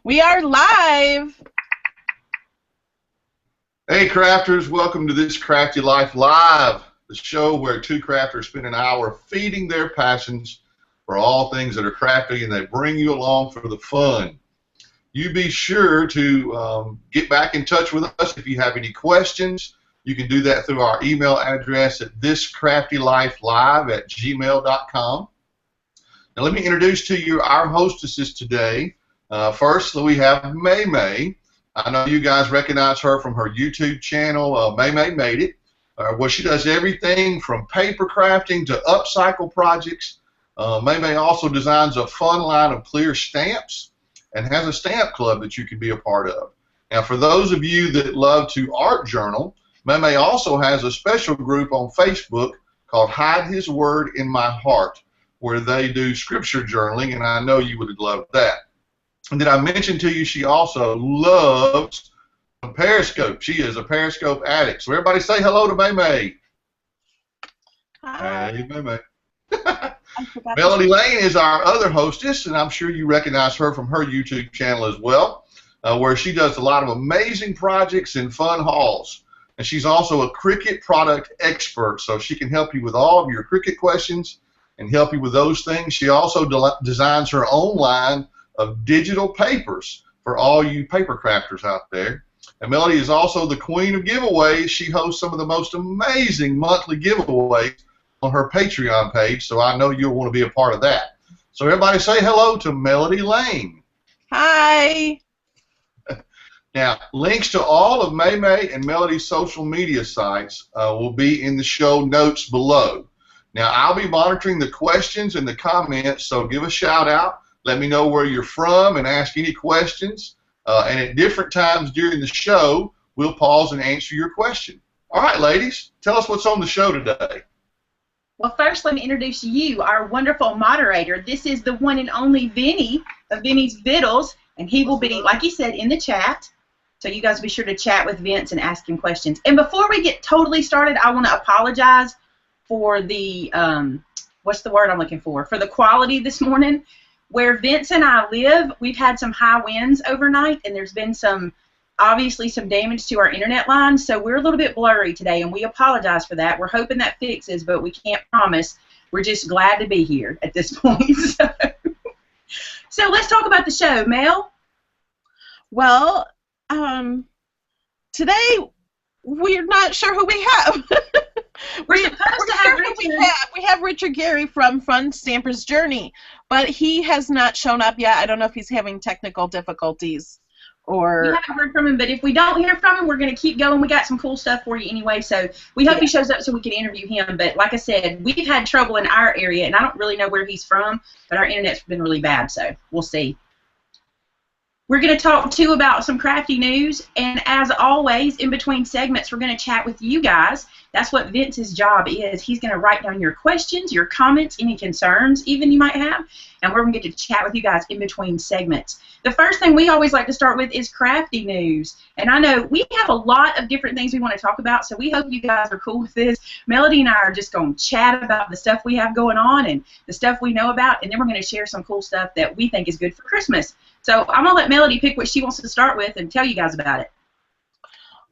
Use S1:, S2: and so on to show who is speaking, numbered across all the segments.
S1: We are live.
S2: Hey crafters, welcome to This Crafty Life Live, the show where two crafters spend an hour feeding their passions for all things that are crafty, and they bring you along for the fun. You be sure to get back in touch with us if you have any questions. You can do that through our email address at thiscraftylifelive@gmail.com. Now let me introduce to you our hostesses today. First, we have Maymay. I know you guys recognize her from her YouTube channel, Maymay Made It, where she does everything from paper crafting to upcycle projects. Maymay also designs a fun line of clear stamps and has a stamp club that you can be a part of. Now, for those of you that love to art journal, Maymay also has a special group on Facebook called Hide His Word in My Heart, where they do scripture journaling, and I know you would love that. And did I mention to you she also loves Periscope? She is a Periscope addict. So everybody say hello to Maymay.
S1: Hi.
S2: Hey, Maymay. Melody Lane is our other hostess, and I'm sure you recognize her from her YouTube channel as well, where she does a lot of amazing projects and fun hauls. And she's also a Cricut product expert, so she can help you with all of your Cricut questions and help you with those things. She also designs her own line of digital papers for all you paper crafters out there. And Melody is also the queen of giveaways. She hosts some of the most amazing monthly giveaways on her Patreon page, so I know you'll want to be a part of that. So everybody say hello to Melody Lane.
S1: Hi.
S2: Now, links to all of Maymay and Melody's social media sites will be in the show notes below. Now, I'll be monitoring the questions and the comments, so give a shout out. Let me know where you're from and ask any questions. And at different times during the show, we'll pause and answer your question. All right, ladies, tell us what's on the show today.
S3: Well, first, let me introduce you, our wonderful moderator. This is the one and only Vinny of Vinny's Vittles, and he will be, like he said, in the chat. So you guys be sure to chat with Vince and ask him questions. And before we get totally started, I want to apologize for the, what's the word I'm looking for the quality this morning. Where Vince and I live, we've had some high winds overnight, and there's been obviously some damage to our internet line, so we're a little bit blurry today, and we apologize for that. We're hoping that fixes, but we can't promise. We're just glad to be here at this point. So let's talk about the show. Mel?
S1: Well, today we're not sure who we have.
S3: We're supposed to have Richrd.
S1: We have Richrd Garay from Fun Stamper's Journey, but he has not shown up yet. I don't know if he's having technical difficulties or.
S3: We haven't heard from him, but if we don't hear from him, we're going to keep going. We got some cool stuff for you anyway, so we hope he shows up so we can interview him. But like I said, we've had trouble in our area, and I don't really know where he's from, but our internet's been really bad, so we'll see. We're going to talk, too, about some crafty news, and as always, in between segments, we're going to chat with you guys. That's what Vince's job is. He's going to write down your questions, your comments, any concerns even you might have, and we're going to get to chat with you guys in between segments. The first thing we always like to start with is crafty news, and I know we have a lot of different things we want to talk about, so we hope you guys are cool with this. Melody and I are just going to chat about the stuff we have going on and the stuff we know about, and then we're going to share some cool stuff that we think is good for Christmas. So I'm going to let Melody pick what she wants to start with and tell you guys about it.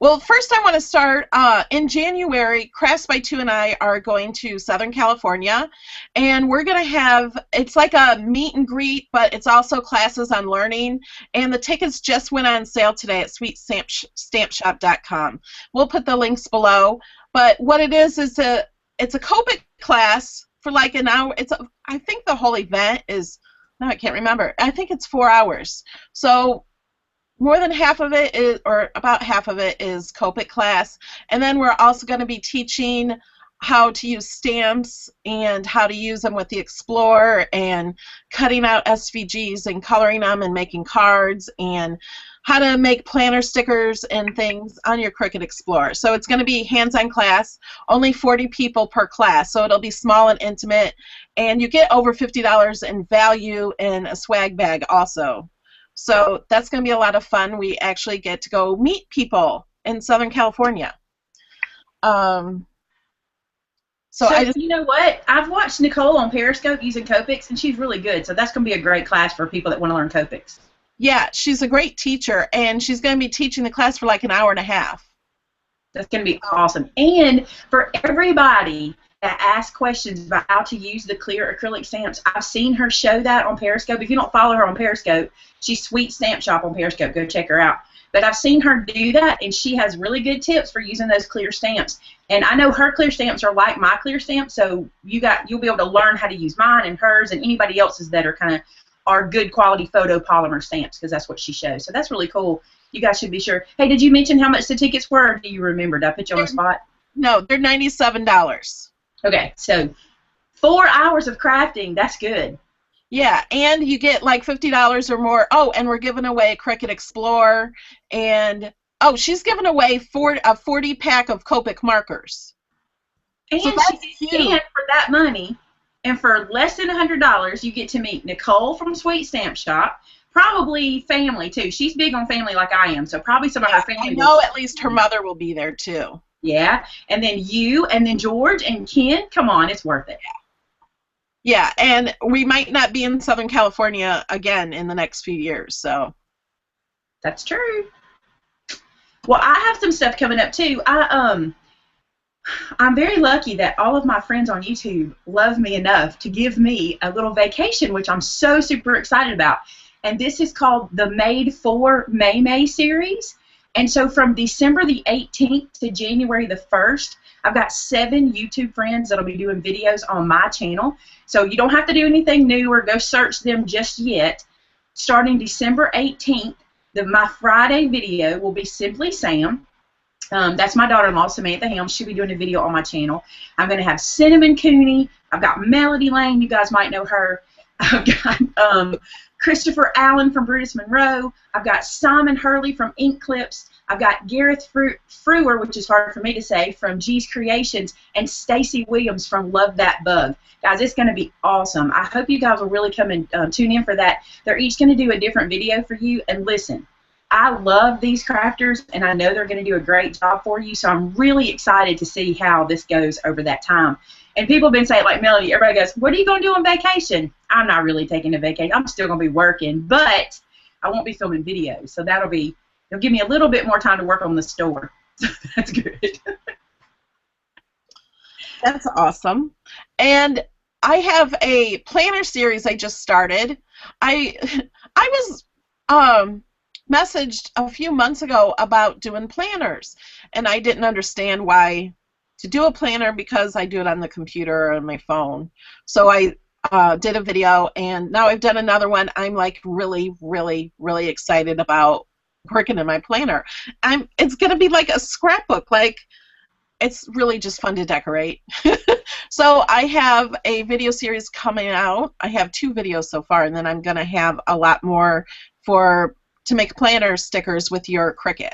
S1: Well, first I want to start, in January, Crafts by Two and I are going to Southern California, and we're going to have, it's like a meet and greet, but it's also classes on learning, and the tickets just went on sale today at sweetstampshop.com. We'll put the links below, but what it is it's a Copic class for like an hour. I think the whole event is, no, I can't remember. I think it's 4 hours. So more than half of it is, or about half of it is Copic class. And then we're also going to be teaching how to use stamps and how to use them with the Explorer and cutting out SVGs and coloring them and making cards and how to make planner stickers and things on your Cricut Explorer. So it's going to be hands-on class, only 40 people per class, so it'll be small and intimate, and you get over $50 in value in a swag bag also. So that's going to be a lot of fun. We actually get to go meet people in Southern California.
S3: So you know what? I've watched Nicole on Periscope using Copics, and she's really good, so that's going to be a great class for people that want to learn Copics.
S1: Yeah, she's a great teacher, and she's going to be teaching the class for like an hour and a half.
S3: That's going to be awesome. And for everybody that asks questions about how to use the clear acrylic stamps, I've seen her show that on Periscope. If you don't follow her on Periscope, she's Sweet Stamp Shop on Periscope. Go check her out. But I've seen her do that, and she has really good tips for using those clear stamps. And I know her clear stamps are like my clear stamps, so you'll be able to learn how to use mine and hers and anybody else's that are good quality photopolymer stamps, because that's what she shows. So that's really cool. You guys should be sure. Hey, did you mention how much the tickets were? Or do you remember? Did I put you on the spot?
S1: No, they're $97.
S3: Okay, so 4 hours of crafting. That's good.
S1: Yeah, and you get like $50 or more. Oh, and we're giving away a Cricut Explorer, and she's giving away a 40-pack of Copic markers.
S3: And,
S1: so that's huge.
S3: And for that money, and for less than $100, you get to meet Nicole from Sweet Stamp Shop. Probably family too. She's big on family like I am, so probably some of her family.
S1: I know at least her mother will be there too.
S3: Yeah, and then you, and then George and Ken. Come on, it's worth it.
S1: Yeah, and we might not be in Southern California again in the next few years, so.
S3: That's true. Well, I have some stuff coming up too. I'm very lucky that all of my friends on YouTube love me enough to give me a little vacation, which I'm so super excited about. And this is called the Made for Maymay series. And so from December the 18th to January the 1st, I've got 7 YouTube friends that'll be doing videos on my channel. So you don't have to do anything new or go search them just yet. Starting December 18th, my Friday video will be Simply Sam. That's my daughter-in-law, Samantha Helms. She'll be doing a video on my channel. I'm going to have Cinnamon Cooney. I've got Melody Lane. You guys might know her. I've got Christopher Allen from Brutus Monroe. I've got Simon Hurley from Ink Clips. I've got Gareth Frewer, which is hard for me to say, from G's Creations, and Stacy Williams from Love That Bug. Guys, it's going to be awesome. I hope you guys will really come and tune in for that. They're each going to do a different video for you. And listen, I love these crafters, and I know they're going to do a great job for you, so I'm really excited to see how this goes over that time. And people have been saying, like Melody, everybody goes, what are you going to do on vacation? I'm not really taking a vacation. I'm still going to be working, but I won't be filming videos, so it'll give me a little bit more time to work on the store. So that's good.
S1: That's awesome. And I have a planner series I just started. I was messaged a few months ago about doing planners, and I didn't understand why to do a planner because I do it on the computer or on my phone. So I did a video, and now I've done another one. I'm like really, really, really excited about working in my planner. It's going to be like a scrapbook. Like, it's really just fun to decorate. So I have a video series coming out. I have 2 videos so far, and then I'm going to have a lot more to make planner stickers with your Cricut.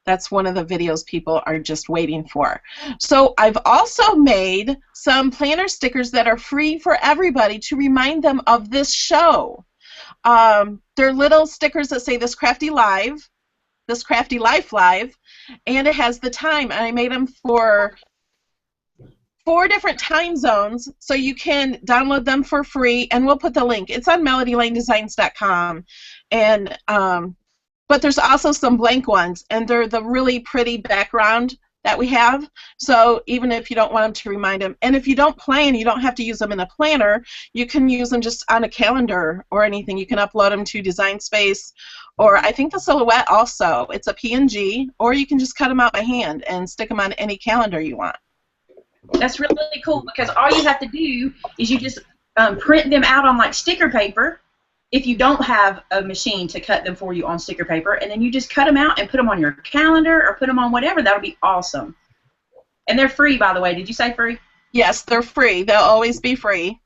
S1: That's one of the videos people are just waiting for. So I've also made some planner stickers that are free for everybody to remind them of this show. They're little stickers that say This Crafty Live, This Crafty Life Live, and it has the time. And I made them for 4 different time zones, so you can download them for free, and we'll put the link. It's on melodylanedesigns.com. And but there's also some blank ones, and they're the really pretty background that we have. So even if you don't want them to remind them, and if you don't plan, you don't have to use them in a planner. You can use them just on a calendar or anything. You can upload them to Design Space, or I think the Silhouette also. It's a PNG, or you can just cut them out by hand and stick them on any calendar you want.
S3: That's really cool, because all you have to do is you just print them out on like sticker paper, if you don't have a machine to cut them for you on sticker paper, and then you just cut them out and put them on your calendar or put them on whatever. That'll be awesome. And they're free, by the way. Did you say free?
S1: Yes, they're free. They'll always be free.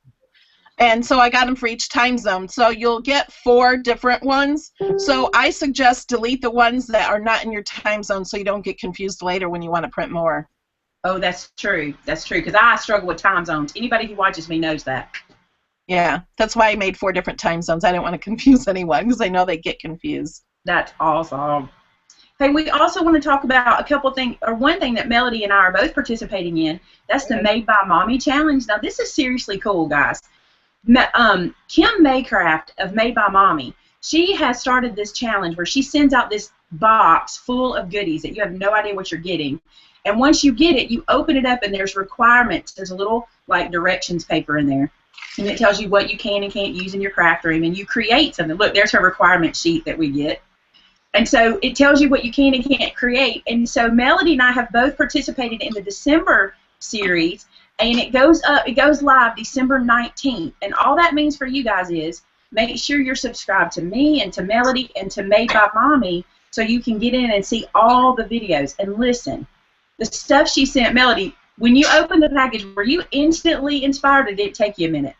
S1: And so I got them for each time zone. So you'll get 4 different ones. So I suggest delete the ones that are not in your time zone so you don't get confused later when you want to print more.
S3: Oh, that's true. That's true, because I struggle with time zones. Anybody who watches me knows that.
S1: Yeah, that's why I made 4 different time zones. I didn't want to confuse anyone because I know they get confused.
S3: That's awesome. Hey, we also want to talk about a couple things, or one thing that Melody and I are both participating in. That's the Made by Mommy Challenge. Now, this is seriously cool, guys. Kim Maycraft of Made by Mommy, She has started this challenge where she sends out this box full of goodies that you have no idea what you're getting. And once you get it, you open it up and there's requirements. There's a little like directions paper in there. And it tells you what you can and can't use in your craft room. And you create something. Look, there's her requirement sheet that we get. And so it tells you what you can and can't create. And so Melody and I have both participated in the December series. And it goes live December 19th. And all that means for you guys is make sure you're subscribed to me and to Melody and to Made by Mommy so you can get in and see all the videos. And listen, the stuff she sent, Melody, when you opened the package, were you instantly inspired or did it take you a minute?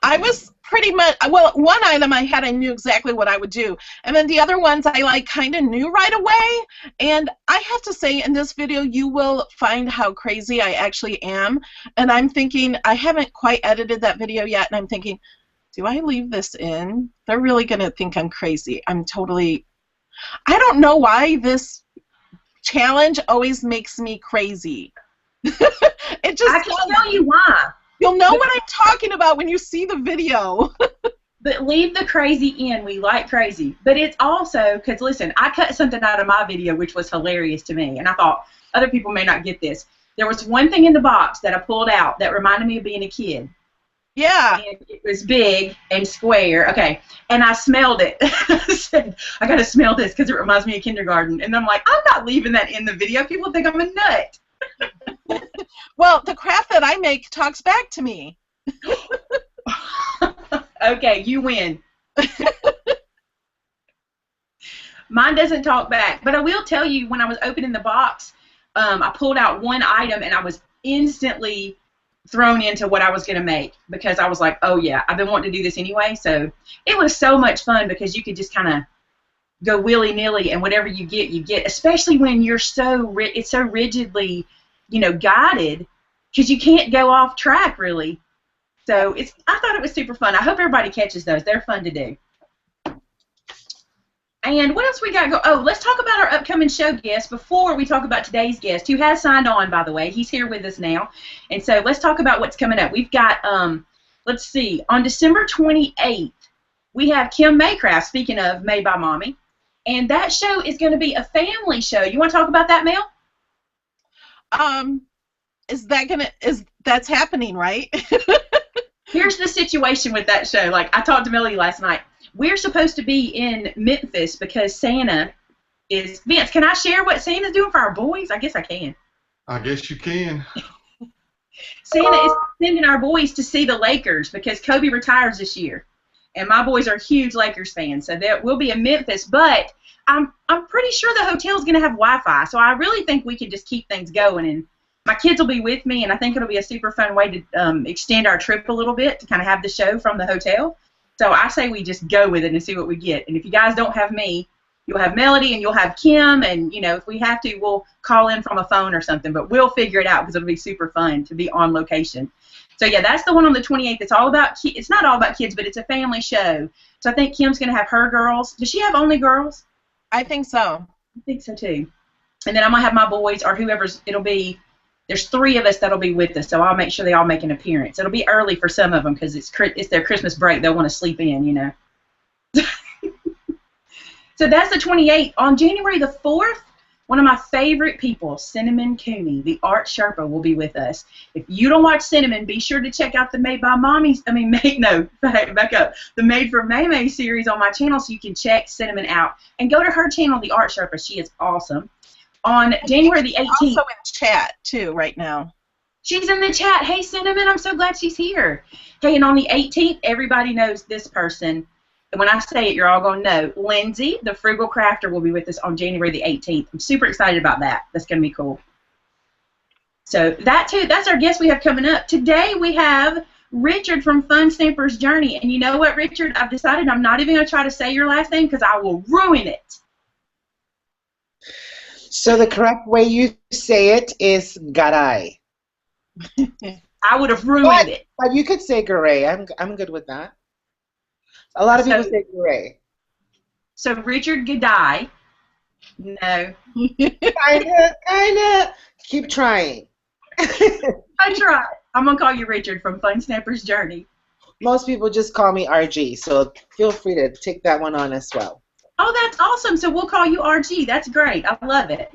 S1: I was pretty much, well, one item I had, I knew exactly what I would do. And then the other ones I like kind of knew right away. And I have to say, in this video, you will find how crazy I actually am. And I'm thinking, I haven't quite edited that video yet, and I'm thinking, do I leave this in? They're really going to think I'm crazy. I don't know why this challenge always makes me crazy. It just
S3: I can tell you why.
S1: You'll know what I'm talking about when you see the video.
S3: But leave the crazy in. We like crazy. But it's also, because listen, I cut something out of my video which was hilarious to me, and I thought other people may not get this. There was one thing in the box that I pulled out that reminded me of being a kid.
S1: Yeah.
S3: And it was big and square. Okay. And I smelled it. I said, I got to smell this because it reminds me of kindergarten. And I'm like, I'm not leaving that in the video. People think I'm a nut.
S1: Well, the craft that I make talks back to me.
S3: Okay, you win. Mine doesn't talk back. But I will tell you, when I was opening the box, I pulled out one item and I was instantly thrown into what I was going to make because I was like, oh yeah, I've been wanting to do this anyway. So it was so much fun because you could just kind of go willy-nilly and whatever you get, especially when you're it's so rigidly, guided because you can't go off track really. So I thought it was super fun. I hope everybody catches those. They're fun to do. And what else we got? Oh, let's talk about our upcoming show guest before we talk about today's guest, who has signed on, by the way. He's here with us now. And so let's talk about what's coming up. We've got, let's see, on December 28th, we have Kim Maycraft, speaking of Made by Mommy. And that show is going to be a family show. You want to talk about that, Mel?
S1: That's happening, right?
S3: Here's the situation with that show. Like, I talked to Melody last night. We're supposed to be in Memphis because Santa is... Vince, can I share what Santa's doing for our boys? I guess I can.
S2: I guess you can.
S3: Santa is sending our boys to see the Lakers because Kobe retires this year. And my boys are huge Lakers fans. So we'll be in Memphis. But I'm pretty sure the hotel's going to have Wi-Fi. So I really think we can just keep things going. And my kids will be with me. And I think it'll be a super fun way to extend our trip a little bit to kind of have the show from the hotel. So I say we just go with it and see what we get. And if you guys don't have me, you'll have Melody and you'll have Kim. And, if we have to, we'll call in from a phone or something. But we'll figure it out because it'll be super fun to be on location. So, yeah, that's the one on the 28th. It's all about it's not all about kids, but it's a family show. So I think Kim's going to have her girls. Does she have only girls?
S1: I think so.
S3: I think so, too. And then I'm going to have my boys or it'll be. There's 3 of us that'll be with us, so I'll make sure they all make an appearance. It'll be early for some of them because it's their Christmas break. They'll want to sleep in, So that's the 28th. On January the 4th, one of my favorite people, Cinnamon Cooney, the art Sherpa, will be with us. If you don't watch Cinnamon, be sure to check out the Made by Mommy's, back up, the Made for Maymay series on my channel so you can check Cinnamon out. And go to her channel, the art Sherpa. She is awesome. On January the 18th.
S1: Also in chat, too, right now.
S3: She's in the chat. Hey, Cinnamon, I'm so glad she's here. Hey, and on the 18th, everybody knows this person. And when I say it, you're all going to know. Lindsay, the Frugal Crafter, will be with us on January the 18th. I'm super excited about that. That's going to be cool. So that's our guest we have coming up. Today we have Richrd from Fun Stamper's Journey. And you know what, Richrd? I've decided I'm not even going to try to say your last name because I will ruin it.
S4: So the correct way you say it is Garay.
S3: I would have ruined it.
S4: But you could say Garay. I'm good with that. A lot of people say Garay.
S3: So Richrd Garay. No.
S4: Kinda. Keep trying.
S3: I tried. I'm gonna call you Richrd from Fun Stamper's Journey.
S4: Most people just call me RG, so feel free to take that one on as well.
S3: Oh, that's awesome. So we'll call you RG. That's great. I love it.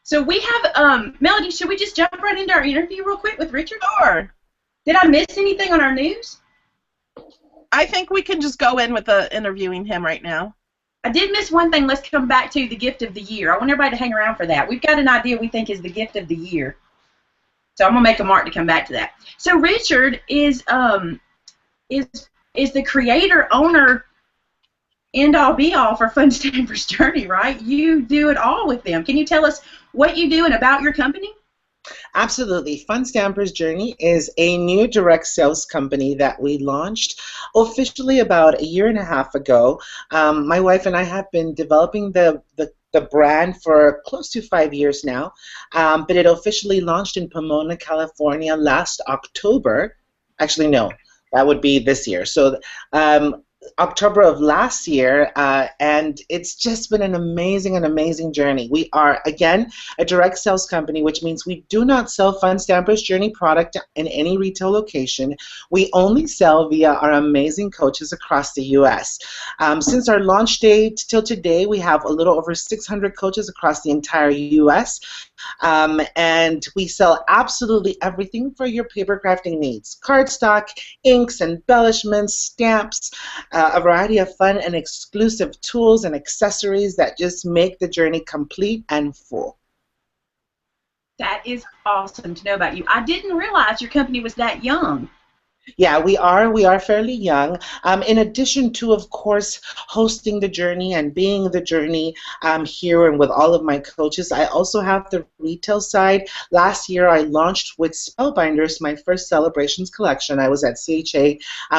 S3: So we have, Melody, should we just jump right into our interview real quick with Richrd?
S1: Sure.
S3: Did I miss anything on our news?
S1: I think we can just go in with interviewing him right now.
S3: I did miss one thing. Let's come back to the gift of the year. I want everybody to hang around for that. We've got an idea we think is the gift of the year. So I'm going to make a mark to come back to that. So Richrd is the creator, owner, end-all, be-all for Fun Stampers Journey, right? You do it all with them. Can you tell us what you do and about your company?
S4: Absolutely. Fun Stampers Journey is a new direct sales company that we launched officially about a year and a half ago. My wife and I have been developing the brand for close to 5 years now, but it officially launched in Pomona, California last October. Actually, no, that would be this year. So October of last year, and it's just been an amazing journey. We are, again, a direct sales company, which means we do not sell Fun Stampers Journey product in any retail location. We only sell via our amazing coaches across the U.S. Since our launch date till today, we have a little over 600 coaches across the entire U.S., and we sell absolutely everything for your paper crafting needs. Cardstock, inks, embellishments, stamps, a variety of fun and exclusive tools and accessories that just make the journey complete and full.
S3: That is awesome to know about you. I didn't realize your company was that young.
S4: Yeah, we are fairly young. In addition to, of course, hosting the journey and being the journey here and with all of my coaches, I also have the retail side. Last year, I launched with Spellbinders my first celebrations collection. I was at CHA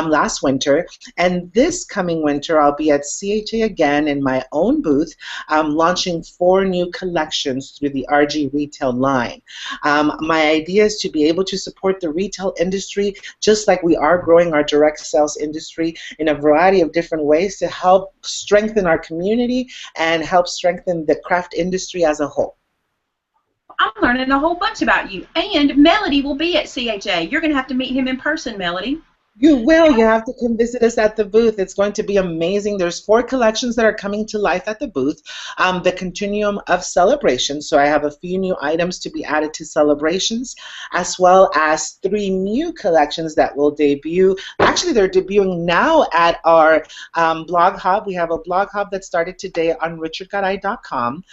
S4: last winter, and this coming winter, I'll be at CHA again in my own booth, launching 4 new collections through the RG retail line. My idea is to be able to support the retail industry just like we are growing our direct sales industry in a variety of different ways to help strengthen our community and help strengthen the craft industry as a whole.
S3: I'm learning a whole bunch about you. And Melody will be at CHA. You're going to have to meet him in person, Melody.
S4: You will. You have to come visit us at the booth. It's going to be amazing. There's 4 collections that are coming to life at the booth. The continuum of celebrations. So I have a few new items to be added to celebrations, as well as 3 new collections that will debut. Actually, they're debuting now at our blog hub. We have a blog hub that started today on richrdgaray.com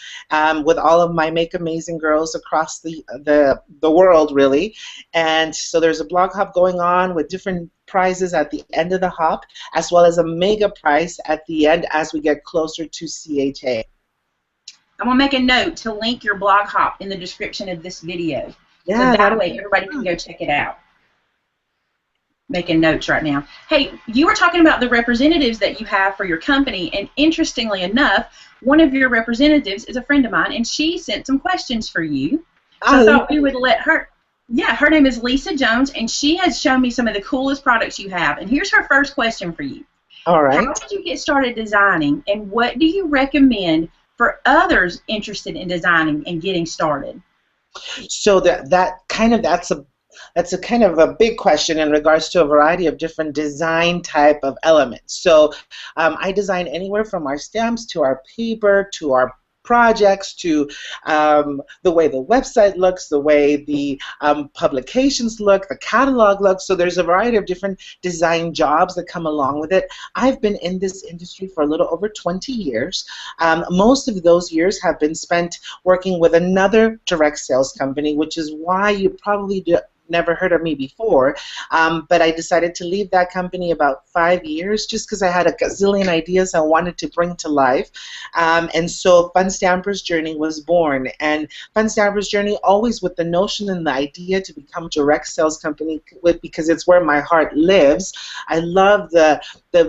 S4: with all of my Make Amazing girls across the world, really. And so there's a blog hub going on with different prizes at the end of the hop, as well as a mega prize at the end as we get closer to CHA.
S3: I'm going to make a note to link your blog hop in the description of this video.
S4: Yeah,
S3: so that way everybody can go check it out. Making notes right now. Hey, you were talking about the representatives that you have for your company, and interestingly enough, one of your representatives is a friend of mine, and she sent some questions for you. So I thought we would let her. Yeah, her name is Lisa Jones, and she has shown me some of the coolest products you have. And here's her first question for you.
S4: All right.
S3: How did you get started designing, and what do you recommend for others interested in designing and getting started?
S4: So that's a kind of a big question in regards to a variety of different design type of elements. So I design anywhere from our stamps to our paper to our projects to the way the website looks, the way the publications look, the catalog looks. So there's a variety of different design jobs that come along with it. I've been in this industry for a little over 20 years. Most of those years have been spent working with another direct sales company, which is why you probably never heard of me before, but I decided to leave that company about 5 years just because I had a gazillion ideas I wanted to bring to life, and so Fun Stampers Journey was born. And Fun Stampers Journey always with the notion and the idea to become a direct sales company because it's where my heart lives. I love the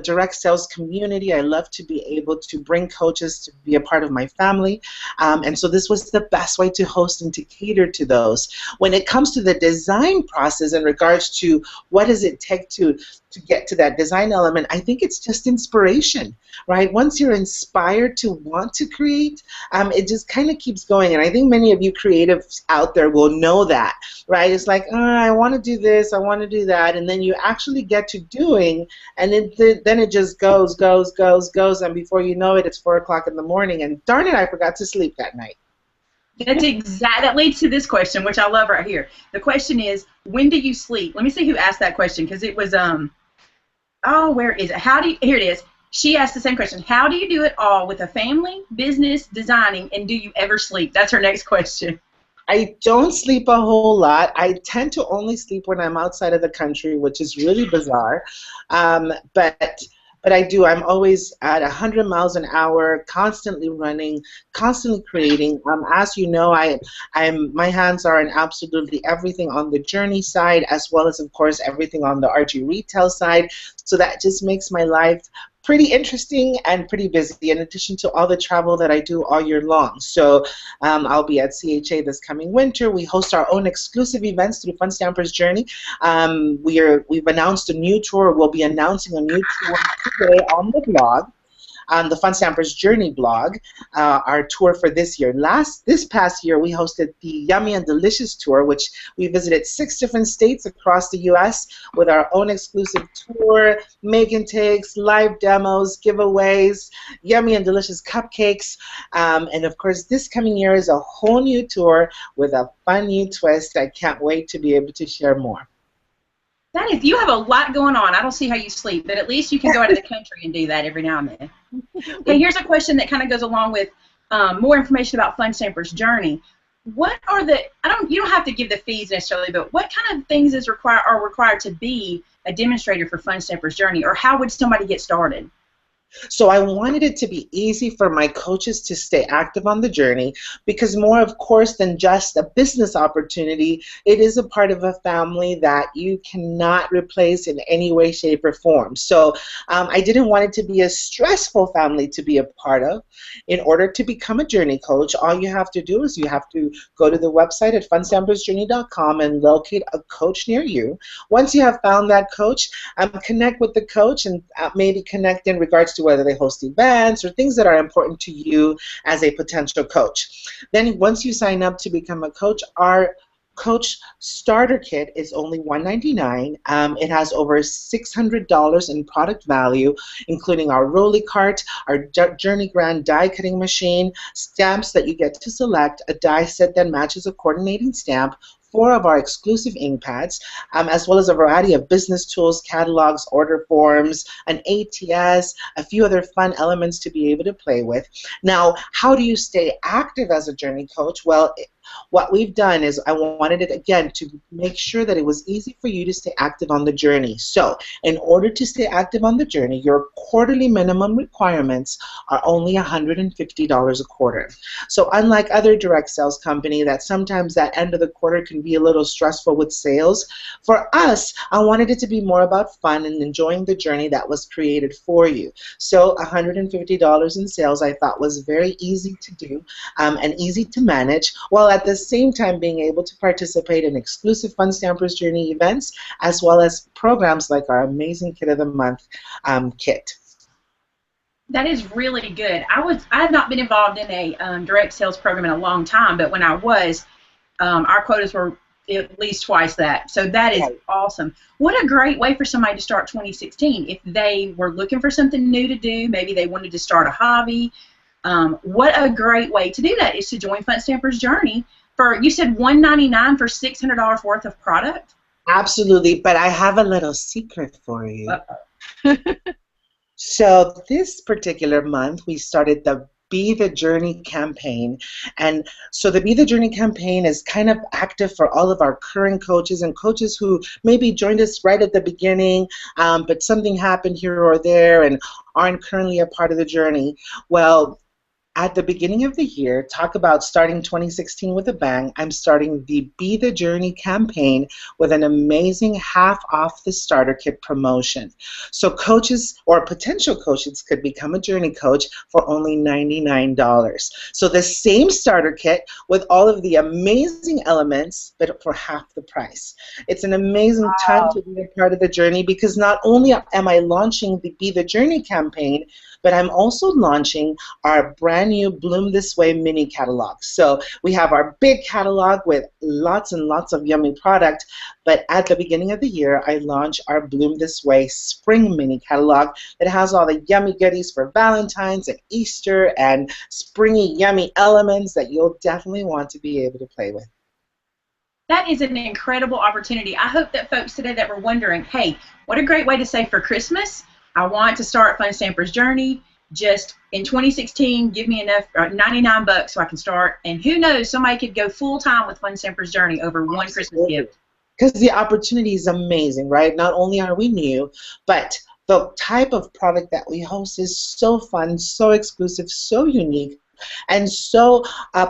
S4: direct sales community. I love to be able to bring coaches to be a part of my family, and so this was the best way to host and to cater to those. When it comes to the design design process in regards to what does it take to get to that design element, I think it's just inspiration, right? Once you're inspired to want to create, it just kind of keeps going. And I think many of you creatives out there will know that, right? It's like, I want to do this, I want to do that, and then you actually get to doing, and then it just goes, and before you know it, it's 4 o'clock in the morning, and darn it, I forgot to sleep that night.
S3: That leads to this question, which I love right here. The question is, when do you sleep? Let me see who asked that question, because it was where is it? Here it is. She asked the same question. How do you do it all with a family, business, designing, and do you ever sleep? That's her next question.
S4: I don't sleep a whole lot. I tend to only sleep when I'm outside of the country, which is really bizarre. But I do. I'm always at 100 miles an hour, constantly running, constantly creating. As you know, my hands are in absolutely everything on the journey side, as well as, of course, everything on the RG retail side. So that just makes my life pretty interesting and pretty busy, in addition to all the travel that I do all year long. So I'll be at CHA this coming winter. We host our own exclusive events through Fun Stampers Journey. We've announced a new tour. We'll be announcing a new tour today on the blog, on the Fun Stampers Journey blog, our tour for this year. This past year, we hosted the Yummy and Delicious tour, which we visited 6 different states across the U.S. with our own exclusive tour, make and takes, live demos, giveaways, Yummy and Delicious cupcakes, and of course, this coming year is a whole new tour with a fun new twist. I can't wait to be able to share more.
S3: You have a lot going on. I don't see how you sleep, but at least you can go out of the country and do that every now and then. Okay, here's a question that kind of goes along with more information about Fun Stampers Journey. What are you don't have to give the fees necessarily, but what kind of things are required to be a demonstrator for Fun Stampers Journey, or how would somebody get started?
S4: So I wanted it to be easy for my coaches to stay active on the journey, because more, of course, than just a business opportunity, it is a part of a family that you cannot replace in any way, shape, or form. So I didn't want it to be a stressful family to be a part of. In order to become a journey coach, all you have to do is you have to go to the website at funstampersjourney.com and locate a coach near you. Once you have found that coach, connect with the coach and maybe connect in regards to whether they host events or things that are important to you as a potential coach. Then once you sign up to become a coach, our Coach Starter Kit is only $199. It has over $600 in product value, including our Rolly Cart, our Journey Grand die cutting machine, stamps that you get to select, a die set that matches a coordinating stamp, 4 of our exclusive ink pads, as well as a variety of business tools, catalogs, order forms, an ATS, a few other fun elements to be able to play with. Now, how do you stay active as a journey coach? Well, what we've done is I wanted it, again, to make sure that it was easy for you to stay active on the journey. So in order to stay active on the journey, your quarterly minimum requirements are only $150 a quarter. So unlike other direct sales company that sometimes that end of the quarter can be a little stressful with sales, for us, I wanted it to be more about fun and enjoying the journey that was created for you. So $150 in sales I thought was very easy to do and easy to manage, while at the same time being able to participate in exclusive Fun Stampers Journey events, as well as programs like our amazing Kit of the Month kit.
S3: That is really good. I have not been involved in a direct sales program in a long time, but when I was, our quotas were at least twice that. So that is awesome. What a great way for somebody to start 2016. If they were looking for something new to do, maybe they wanted to start a hobby, what a great way to do that is to join Fun Stampers Journey for, you said $199 for $600 worth of product?
S4: Absolutely, but I have a little secret for you.
S3: Uh-oh.
S4: So this particular month, we started the Be the Journey campaign. And so the Be the Journey campaign is kind of active for all of our current coaches and coaches who maybe joined us right at the beginning, but something happened here or there and aren't currently a part of the journey. Well, at the beginning of the year, talk about starting 2016 with a bang, I'm starting the Be the Journey campaign with an amazing half off the starter kit promotion. So coaches or potential coaches could become a journey coach for only $99. So the same starter kit with all of the amazing elements, but for half the price. It's an amazing time to be a part of the journey, because not only am I launching the Be the Journey campaign, but I'm also launching our brand new Bloom This Way mini catalog. So we have our big catalog with lots and lots of yummy product, but at the beginning of the year, I launch our Bloom This Way spring mini catalog that has all the yummy goodies for Valentine's and Easter and springy yummy elements that you'll definitely want to be able to play with.
S3: That is an incredible opportunity. I hope that folks today that were wondering, hey, what a great way to save for Christmas. I want to start Fun Stamper's Journey. Just in 2016, give me enough, $99 so I can start. And who knows, somebody could go full-time with Fun Stamper's Journey over one Christmas gift.
S4: Because the opportunity is amazing, right? Not only are we new, but the type of product that we host is so fun, so exclusive, so unique, and so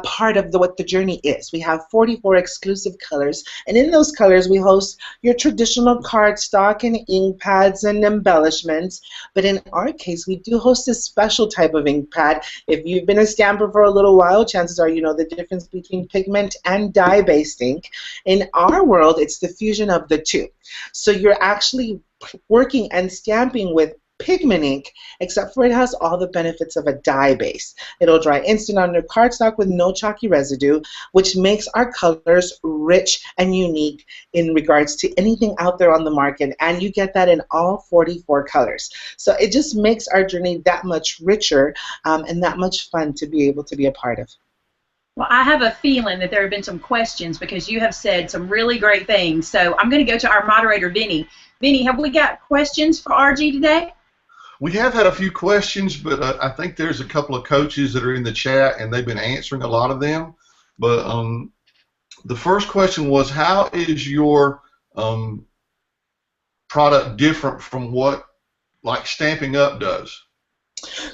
S4: part of what the journey is. We have 44 exclusive colors, and in those colors we host your traditional cardstock and ink pads and embellishments, but in our case we do host a special type of ink pad. If you've been a stamper for a little while, chances are you know the difference between pigment and dye-based ink. In our world, it's the fusion of the two. So you're actually working and stamping with pigment ink, except for it has all the benefits of a dye base. It'll dry instant on your cardstock with no chalky residue, which makes our colors rich and unique in regards to anything out there on the market, and you get that in all 44 colors. So it just makes our journey that much richer and that much fun to be able to be a part of.
S3: Well, I have a feeling that there have been some questions because you have said some really great things. So I'm going to go to our moderator, Vinny. Vinny, have we got questions for RG today?
S2: We have had a few questions, but I think there's a couple of coaches that are in the chat, and they've been answering a lot of them. But the first question was, how is your product different from what, like, Stampin' Up does?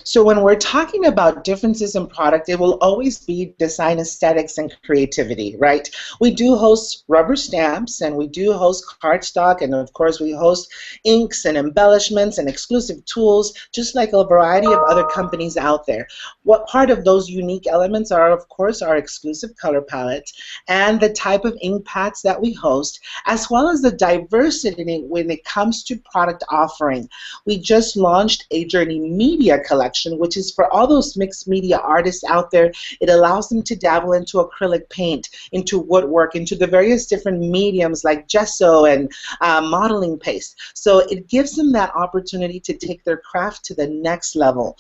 S4: So when we're talking about differences in product, it will always be design aesthetics and creativity, right? We do host rubber stamps, and we do host cardstock, and of course we host inks and embellishments and exclusive tools, just like a variety of other companies out there. What part of those unique elements are, of course, our exclusive color palettes and the type of ink pads that we host, as well as the diversity when it comes to product offering. We just launched a Journey Media collection, which is for all those mixed media artists out there. It allows them to dabble into acrylic paint, into woodwork, into the various different mediums like gesso and modeling paste. So it gives them that opportunity to take their craft to the next level.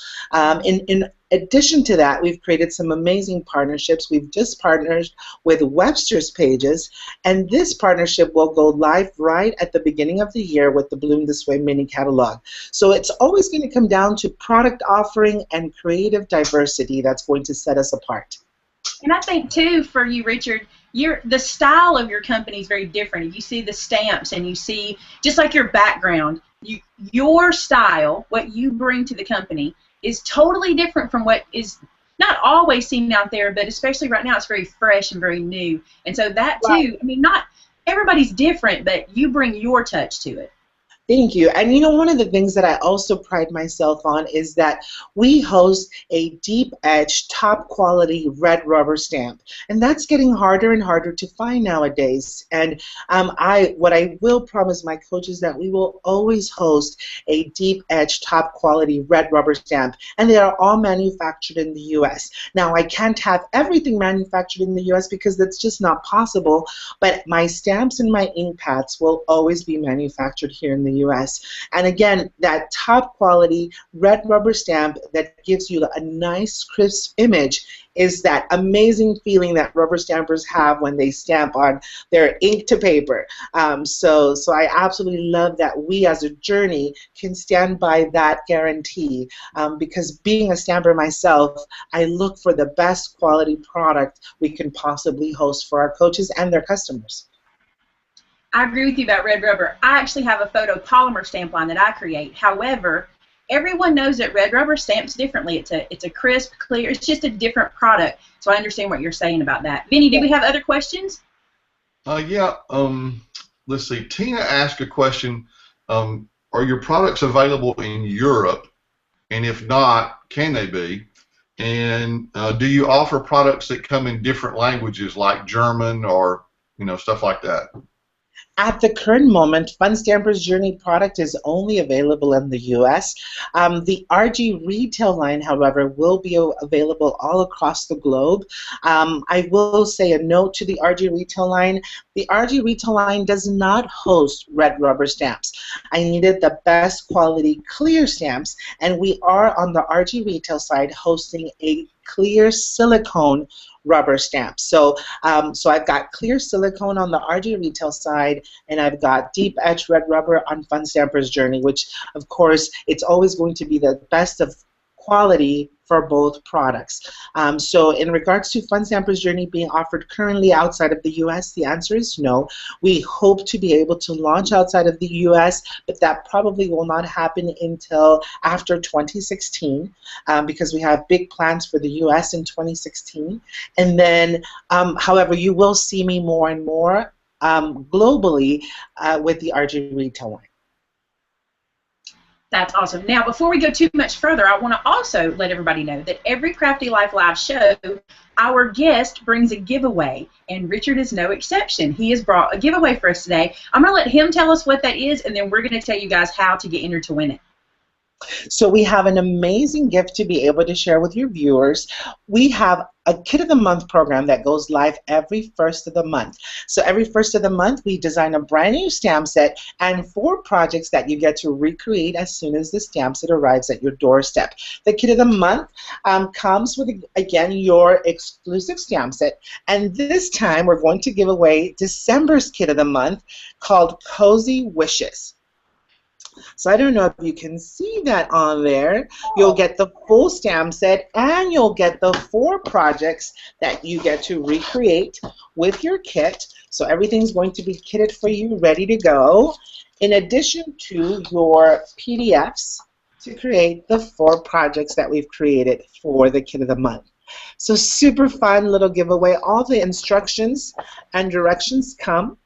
S4: In addition to that, we've created some amazing partnerships. We've just partnered with Webster's Pages, and this partnership will go live right at the beginning of the year with the Bloom This Way mini catalog. So it's always going to come down to product offering and creative diversity that's going to set us apart.
S3: And I think, too, for you, Richrd, the style of your company is very different. You see the stamps, and you see, just like your background, your style, what you bring to the company, is totally different from what is not always seen out there, but especially right now, it's very fresh and very new. And so that, too, right. I mean, not everybody's different, but you bring your touch to it.
S4: Thank you. And you know, one of the things that I also pride myself on is that we host a deep edge, top quality red rubber stamp. And that's getting harder and harder to find nowadays. And what I will promise my coaches that we will always host a deep edge, top quality red rubber stamp. And they are all manufactured in the US. Now, I can't have everything manufactured in the US because that's just not possible. But my stamps and my ink pads will always be manufactured here in the US. And again, that top quality red rubber stamp that gives you a nice crisp image is that amazing feeling that rubber stampers have when they stamp on their ink to paper. So I absolutely love that we as a journey can stand by that guarantee because being a stamper myself, I look for the best quality product we can possibly host for our coaches and their customers.
S3: I agree with you about red rubber. I actually have a photopolymer stamp line that I create. However, everyone knows that red rubber stamps differently. It's a crisp, clear. It's just a different product. So I understand what you're saying about that. Vinny, do we have other questions?
S2: Yeah. Let's see. Tina asked a question. Are your products available in Europe? And if not, can they be? And do you offer products that come in different languages, like German or stuff like that?
S4: At the current moment, Fun Stamper's Journey product is only available in the U.S. The RG retail line, however, will be available all across the globe. I will say a note to the RG retail line. The RG retail line does not host red rubber stamps. I needed the best quality clear stamps, and we are on the RG retail side hosting a clear silicone rubber stamp. So I've got clear silicone on the RG retail side, and I've got deep edge red rubber on Fun Stamper's Journey, which of course it's always going to be the best of quality for both products. So in regards to Fun Stamper's Journey being offered currently outside of the U.S., the answer is no. We hope to be able to launch outside of the U.S., but that probably will not happen until after 2016 because we have big plans for the U.S. in 2016. And then, however, you will see me more and more globally with the RG retail line.
S3: That's awesome. Now, before we go too much further, I want to also let everybody know that every Crafty Life Live show, our guest brings a giveaway, and Richrd is no exception. He has brought a giveaway for us today. I'm going to let him tell us what that is, and then we're going to tell you guys how to get entered to win it.
S4: So we have an amazing gift to be able to share with your viewers. We have a Kit of the Month program that goes live every first of the month. So every first of the month, we design a brand new stamp set and 4 projects that you get to recreate as soon as the stamp set arrives at your doorstep. The Kit of the Month comes with, again, your exclusive stamp set. And this time, we're going to give away December's Kit of the Month called Cozy Wishes. So I don't know if you can see that on there. You'll get the full stamp set and you'll get the 4 projects that you get to recreate with your kit. So everything's going to be kitted for you, ready to go. In addition to your PDFs to create the 4 projects that we've created for the Kit of the Month. So super fun little giveaway. All the instructions and directions come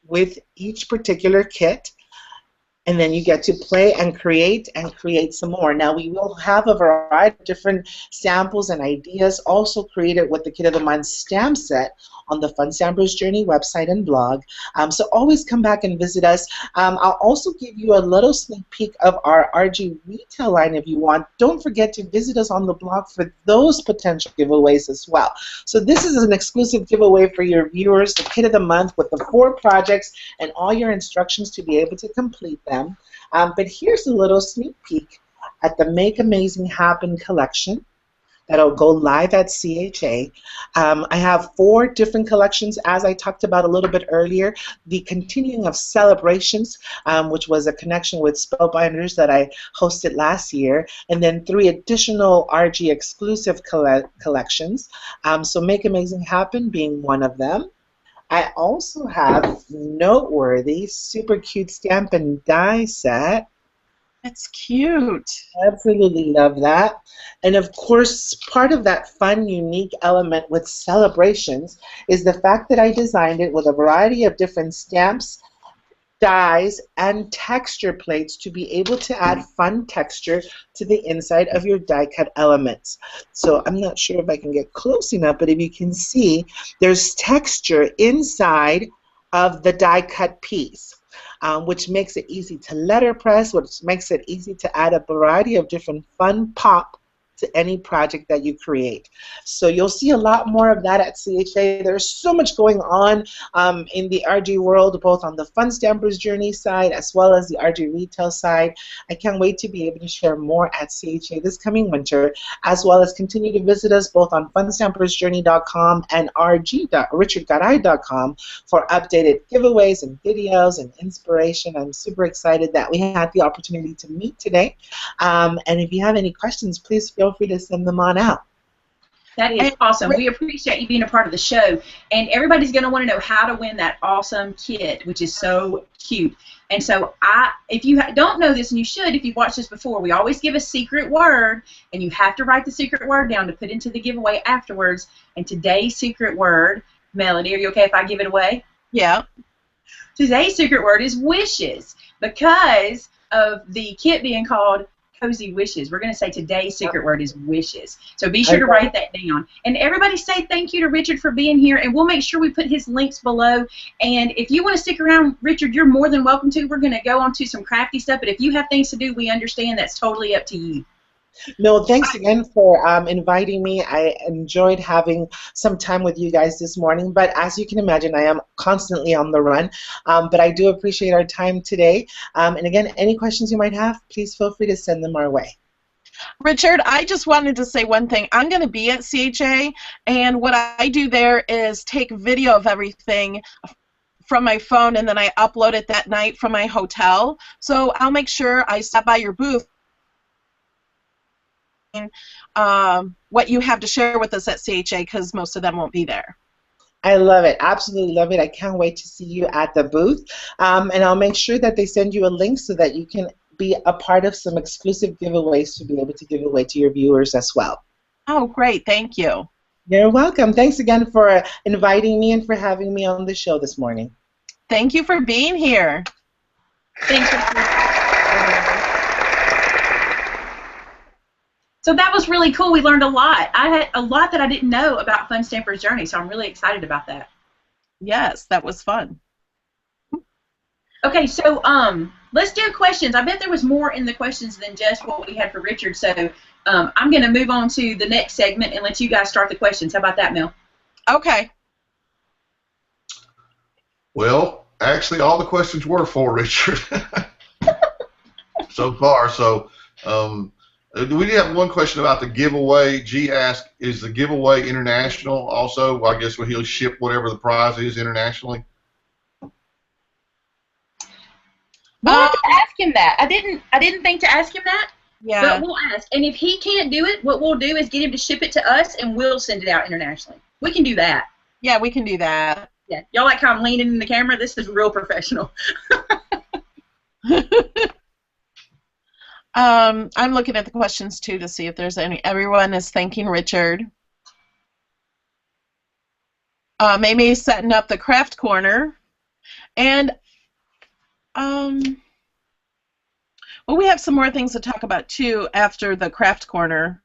S4: with each particular kit. And then you get to play and create some more. Now we will have a variety of different samples and ideas also created with the Kit of the Month stamp set on the Fun Stamper's Journey website and blog. So always come back and visit us. I'll also give you a little sneak peek of our RG retail line if you want. Don't forget to visit us on the blog for those potential giveaways as well. So this is an exclusive giveaway for your viewers, the Kit of the Month with the 4 projects and all your instructions to be able to complete them. But here's a little sneak peek at the Make Amazing Happen collection that'll go live at CHA. I have 4 different collections, as I talked about a little bit earlier. The Continuing of Celebrations, which was a connection with Spellbinders that I hosted last year, and then 3 additional RG exclusive collections. So Make Amazing Happen being one of them. I also have Noteworthy, super cute stamp and die set.
S1: That's cute.
S4: Absolutely love that. And of course, part of that fun, unique element with celebrations is the fact that I designed it with a variety of different stamps, dies, and texture plates to be able to add fun texture to the inside of your die cut elements. So I'm not sure if I can get close enough, but if you can see, there's texture inside of the die cut piece. Which makes it easy to letterpress, which makes it easy to add a variety of different fun pop to any project that you create. So you'll see a lot more of that at CHA. There's so much going on in the RG world, both on the Fun Stamper's Journey side as well as the RG retail side. I can't wait to be able to share more at CHA this coming winter, as well as continue to visit us both on funstampersjourney.com and richrd.garay.com for updated giveaways and videos and inspiration. I'm super excited that we had the opportunity to meet today. And if you have any questions, please feel free to send them on out.
S3: That is awesome. We appreciate you being a part of the show. And everybody's going to want to know how to win that awesome kit, which is so cute. And so if you don't know this, and you should if you've watched this before, we always give a secret word, and you have to write the secret word down to put into the giveaway afterwards. And today's secret word, Melody, are you okay if I give it away?
S1: Yeah.
S3: Today's secret word is wishes, because of the kit being called Cozy Wishes. We're going to say today's secret word is wishes. So be sure to write that down. And everybody say thank you to Richrd for being here, and we'll make sure we put his links below. And if you want to stick around, Richrd, you're more than welcome to. We're going to go on to some crafty stuff, but if you have things to do, we understand. That's totally up to you.
S4: No, thanks again for inviting me. I enjoyed having some time with you guys this morning, but as you can imagine, I am constantly on the run, but I do appreciate our time today. And again, any questions you might have, please feel free to send them our way.
S1: Richrd, I just wanted to say one thing. I'm going to be at CHA, and what I do there is take video of everything from my phone, and then I upload it that night from my hotel. So I'll make sure I stop by your booth. What you have to share with us at CHA, because most of them won't be there.
S4: I love it. Absolutely love it. I can't wait to see you at the booth. And I'll make sure that they send you a link so that you can be a part of some exclusive giveaways to be able to give away to your viewers as well.
S1: Oh, great. Thank you.
S4: You're welcome. Thanks again for inviting me and for having me on the show this morning.
S1: Thank you for being here.
S3: Thanks for So that was really cool. We learned a lot. I had a lot that I didn't know about Fun Stamper's Journey, so I'm really excited about that.
S1: Yes, that was fun.
S3: Okay, so let's do questions. I bet there was more in the questions than just what we had for Richrd, so I'm going to move on to the next segment and let you guys start the questions. How about that, Mel?
S1: Okay.
S2: Well, actually, all the questions were for Richrd so far. So we did have one question about the giveaway. G asked, is the giveaway international also? Well, I guess he'll ship whatever the prize is internationally.
S3: We'll have to ask him that. I didn't think to ask him that.
S1: Yeah.
S3: But we'll ask. And if he can't do it, what we'll do is get him to ship it to us, and we'll send it out internationally. We can do that.
S1: Yeah, we can do that.
S3: Yeah. Y'all like how I'm leaning in the camera? This is real professional.
S1: I'm looking at the questions too to see if there's any. Everyone is thanking Richrd. Maymay setting up the craft corner, and well, we have some more things to talk about too after the craft corner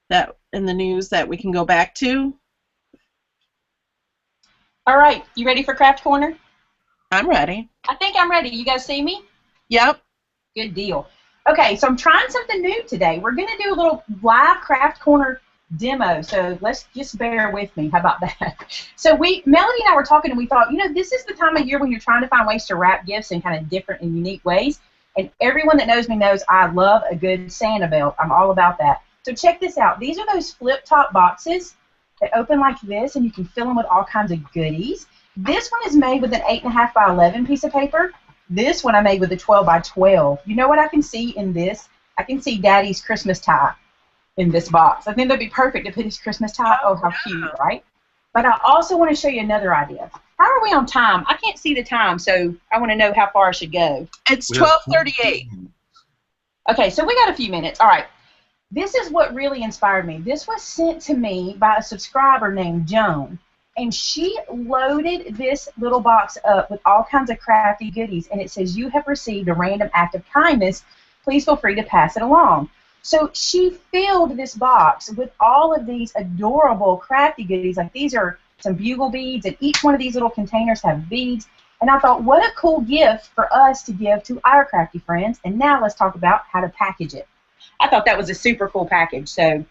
S1: that in the news that we can go back to.
S3: All right, you ready for craft corner?
S1: I'm ready.
S3: I think I'm ready. You guys see me?
S1: Yep.
S3: Good deal. Okay, so I'm trying something new today. We're going to do a little live craft corner demo, so let's just bear with me. How about that? So Melody and I were talking, and we thought, you know, this is the time of year when you're trying to find ways to wrap gifts in kind of different and unique ways, and everyone that knows me knows I love a good Santa belt. I'm all about that. So check this out. These are those flip-top boxes that open like this, and you can fill them with all kinds of goodies. This one is made with an 8.5 by 11 piece of paper. This one I made with a 12 by 12. You know what I can see in this? I can see Daddy's Christmas tie in this box. I think that'd be perfect to put his Christmas tie. Oh, how cute, right? But I also want to show you another idea. How are we on time? I can't see the time, so I want to know how far I should go.
S1: It's 12:38.
S3: Okay, so we got a few minutes. All right. This is what really inspired me. This was sent to me by a subscriber named Joan, and she loaded this little box up with all kinds of crafty goodies, and it says, you have received a random act of kindness. Please feel free to pass it along. So she filled this box with all of these adorable crafty goodies. Like these are some bugle beads, and each one of these little containers have beads. And I thought, what a cool gift for us to give to our crafty friends. And now let's talk about how to package it. I thought that was a super cool package. So,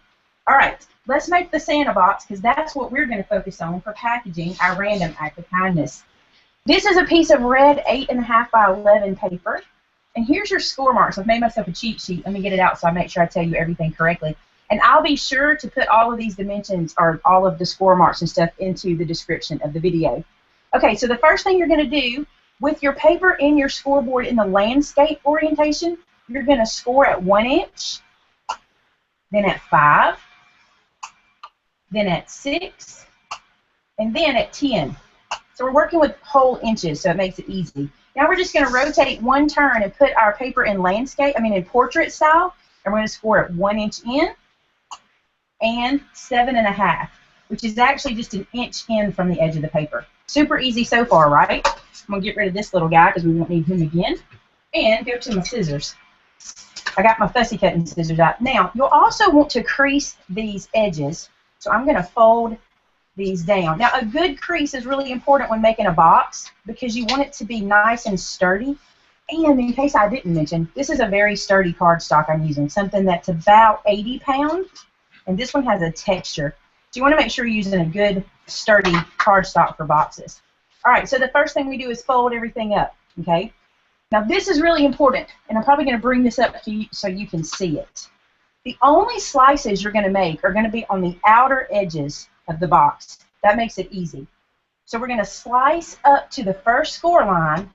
S3: all right, let's make the Santa box, because that's what we're going to focus on for packaging our random act of kindness. This is a piece of red 8.5 by 11 paper. And here's your score marks. I've made myself a cheat sheet. Let me get it out so I make sure I tell you everything correctly. And I'll be sure to put all of these dimensions or all of the score marks and stuff into the description of the video. Okay, so the first thing you're going to do with your paper in your scoreboard in the landscape orientation, you're going to score at 1 inch, then at 5, then at 6, and then at 10. So we're working with whole inches, so it makes it easy. Now we're just going to rotate one turn and put our paper in in portrait style, and we're going to score it 1 inch in and 7.5, which is actually just an inch in from the edge of the paper. Super easy so far, right? I'm going to get rid of this little guy because we won't need him again, and go to my scissors. I got my fussy cutting scissors out. Now, you'll also want to crease these edges, so I'm going to fold these down. Now, a good crease is really important when making a box because you want it to be nice and sturdy. And in case I didn't mention, this is a very sturdy cardstock I'm using, something that's about 80 pounds, and this one has a texture. So you want to make sure you're using a good, sturdy cardstock for boxes. All right, so the first thing we do is fold everything up, okay? Now, this is really important, and I'm probably going to bring this up to you so you can see it. The only slices you're going to make are going to be on the outer edges of the box. That makes it easy. So we're going to slice up to the first score line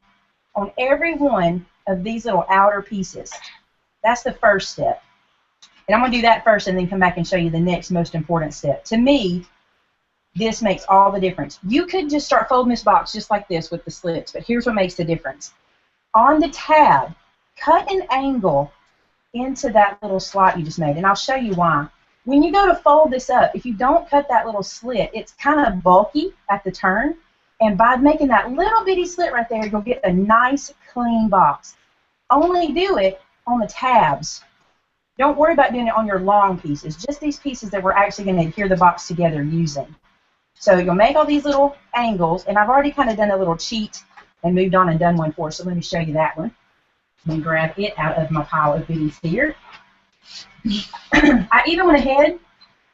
S3: on every one of these little outer pieces. That's the first step. And I'm going to do that first and then come back and show you the next most important step. To me, this makes all the difference. You could just start folding this box just like this with the slits, but here's what makes the difference. On the tab, cut an angle into that little slot you just made, and I'll show you why. When you go to fold this up, if you don't cut that little slit, it's kind of bulky at the turn, and by making that little bitty slit right there, you'll get a nice, clean box. Only do it on the tabs. Don't worry about doing it on your long pieces, just these pieces that we're actually going to adhere the box together using. So you'll make all these little angles, and I've already kind of done a little cheat and moved on and done one for us, so let me show you that one. Let me grab it out of my pile of goodies here. I even went ahead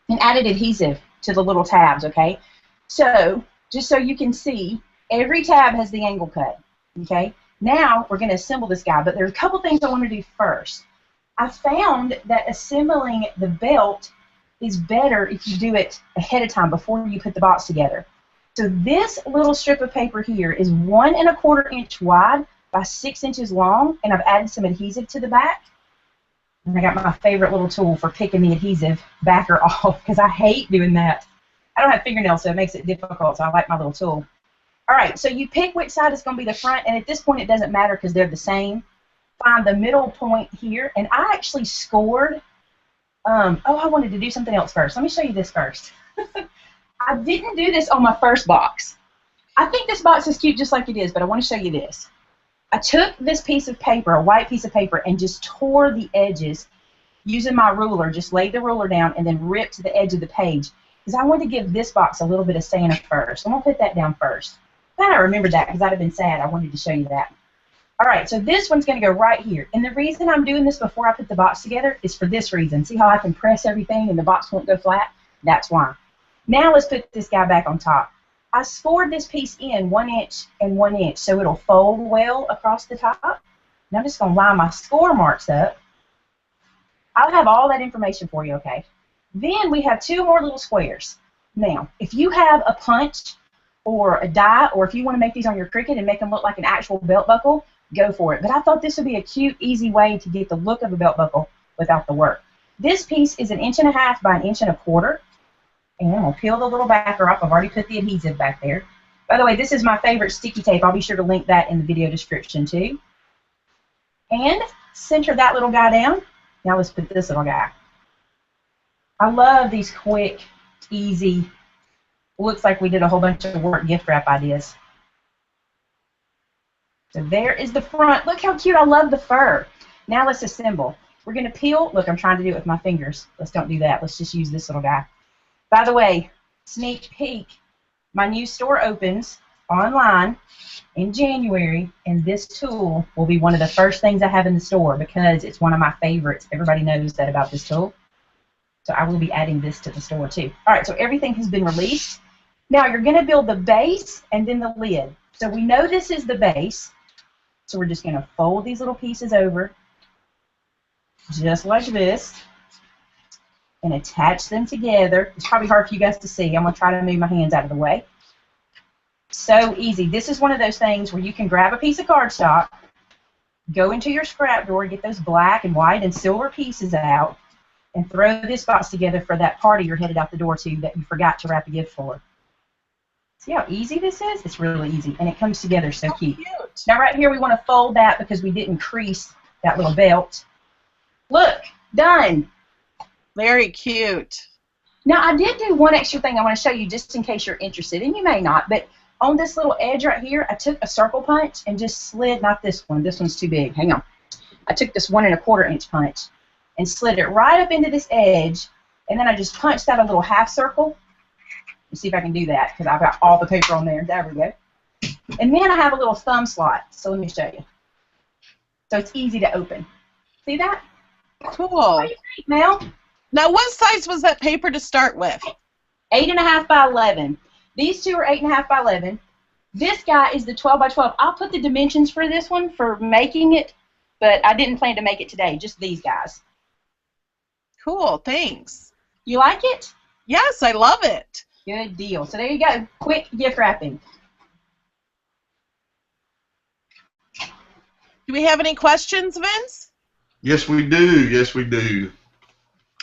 S3: and added adhesive to the little tabs, okay? So, just so you can see, every tab has the angle cut, okay? Now, we're going to assemble this guy, but there's a couple things I want to do first. I found that assembling the belt is better if you do it ahead of time before you put the box together. So this little strip of paper here is 1 1/4 inch wide by 6 inches long, and I've added some adhesive to the back. And I got my favorite little tool for picking the adhesive backer off because I hate doing that. I don't have fingernails, so it makes it difficult, so I like my little tool. All right, so you pick which side is going to be the front, and at this point it doesn't matter because they're the same. Find the middle point here, and I actually scored. Oh, I wanted to do something else first. Let me show you this first. I didn't do this on my first box. I think this box is cute just like it is, but I want to show you this. I took this piece of paper, a white piece of paper, and just tore the edges using my ruler. Just laid the ruler down and then ripped the edge of the page because I wanted to give this box a little bit of Santa first. I'm going to put that down first. Glad I remembered that because I'd have been sad. I wanted to show you that. All right, so this one's going to go right here. And the reason I'm doing this before I put the box together is for this reason. See how I can press everything and the box won't go flat? That's why. Now let's put this guy back on top. I scored this piece in 1 inch and 1 inch so it'll fold well across the top. And I'm just going to line my score marks up. I'll have all that information for you, okay? Then we have 2 more little squares. Now, if you have a punch or a die, or if you want to make these on your Cricut and make them look like an actual belt buckle, go for it. But I thought this would be a cute, easy way to get the look of a belt buckle without the work. This piece is 1.5 inches by 1 1/4 inch. And I'm going to peel the little backer off. I've already put the adhesive back there. By the way, this is my favorite sticky tape. I'll be sure to link that in the video description too. And center that little guy down. Now let's put this little guy. I love these quick, easy, looks like we did a whole bunch of work gift wrap ideas. So there is the front. Look how cute. I love the fur. Now let's assemble. We're going to peel. Look, I'm trying to do it with my fingers. Let's don't do that. Let's just use this little guy. By the way, sneak peek, my new store opens online in January, and this tool will be one of the first things I have in the store because it's one of my favorites. Everybody knows that about this tool. So I will be adding this to the store too. All right, so everything has been released. Now you're going to build the base and then the lid. So we know this is the base, so we're just going to fold these little pieces over just like this. And attach them together. It's probably hard for you guys to see. I'm going to try to move my hands out of the way. So easy. This is one of those things where you can grab a piece of cardstock, go into your scrap drawer, get those black and white and silver pieces out, and throw this box together for that party you're headed out the door to that you forgot to wrap a gift for. See how easy this is? It's really easy, and it comes together so cute. Now right here we want to fold that because we didn't crease that little belt. Look, done.
S1: Very cute.
S3: Now I did do one extra thing I want to show you just in case you're interested, and you may not, but on this little edge right here, I took a circle punch and just slid, not this one's too big, hang on. I took this 1 1/4 inch punch and slid it right up into this edge, and then I just punched out a little half circle. Let's see if I can do that, because I've got all the paper on there. There we go. And then I have a little thumb slot, so let me show you. So it's easy to open. See that?
S1: Cool.
S3: What do you think, Mel?
S1: Now, what size was that paper to start with?
S3: 8.5 by 11. These two are 8.5 by 11. This guy is the 12 by 12. I'll put the dimensions for this one for making it, but I didn't plan to make it today, just these guys.
S1: Cool, thanks.
S3: You like it?
S1: Yes, I love it.
S3: Good deal. So there you go. Quick gift wrapping.
S1: Do we have any questions, Vince?
S2: Yes, we do. Yes, we do.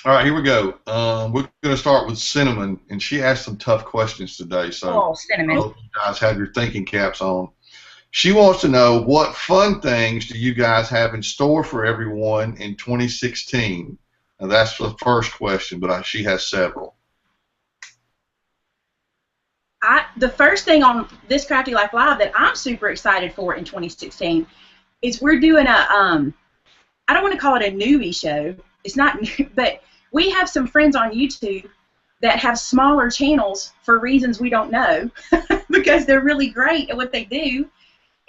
S2: All right, here we go. We're going to start with Cinnamon, and she asked some tough questions today, so
S3: Oh, Cinnamon.
S2: I hope you guys have your thinking caps on. She wants to know, what fun things do you guys have in store for everyone in 2016? Now, that's the first question, but she has several.
S3: The first thing on This Crafty Life Live that I'm super excited for in 2016 is we're doing a, I don't want to call it a newbie show. It's not new, but we have some friends on YouTube that have smaller channels for reasons we don't know because they're really great at what they do,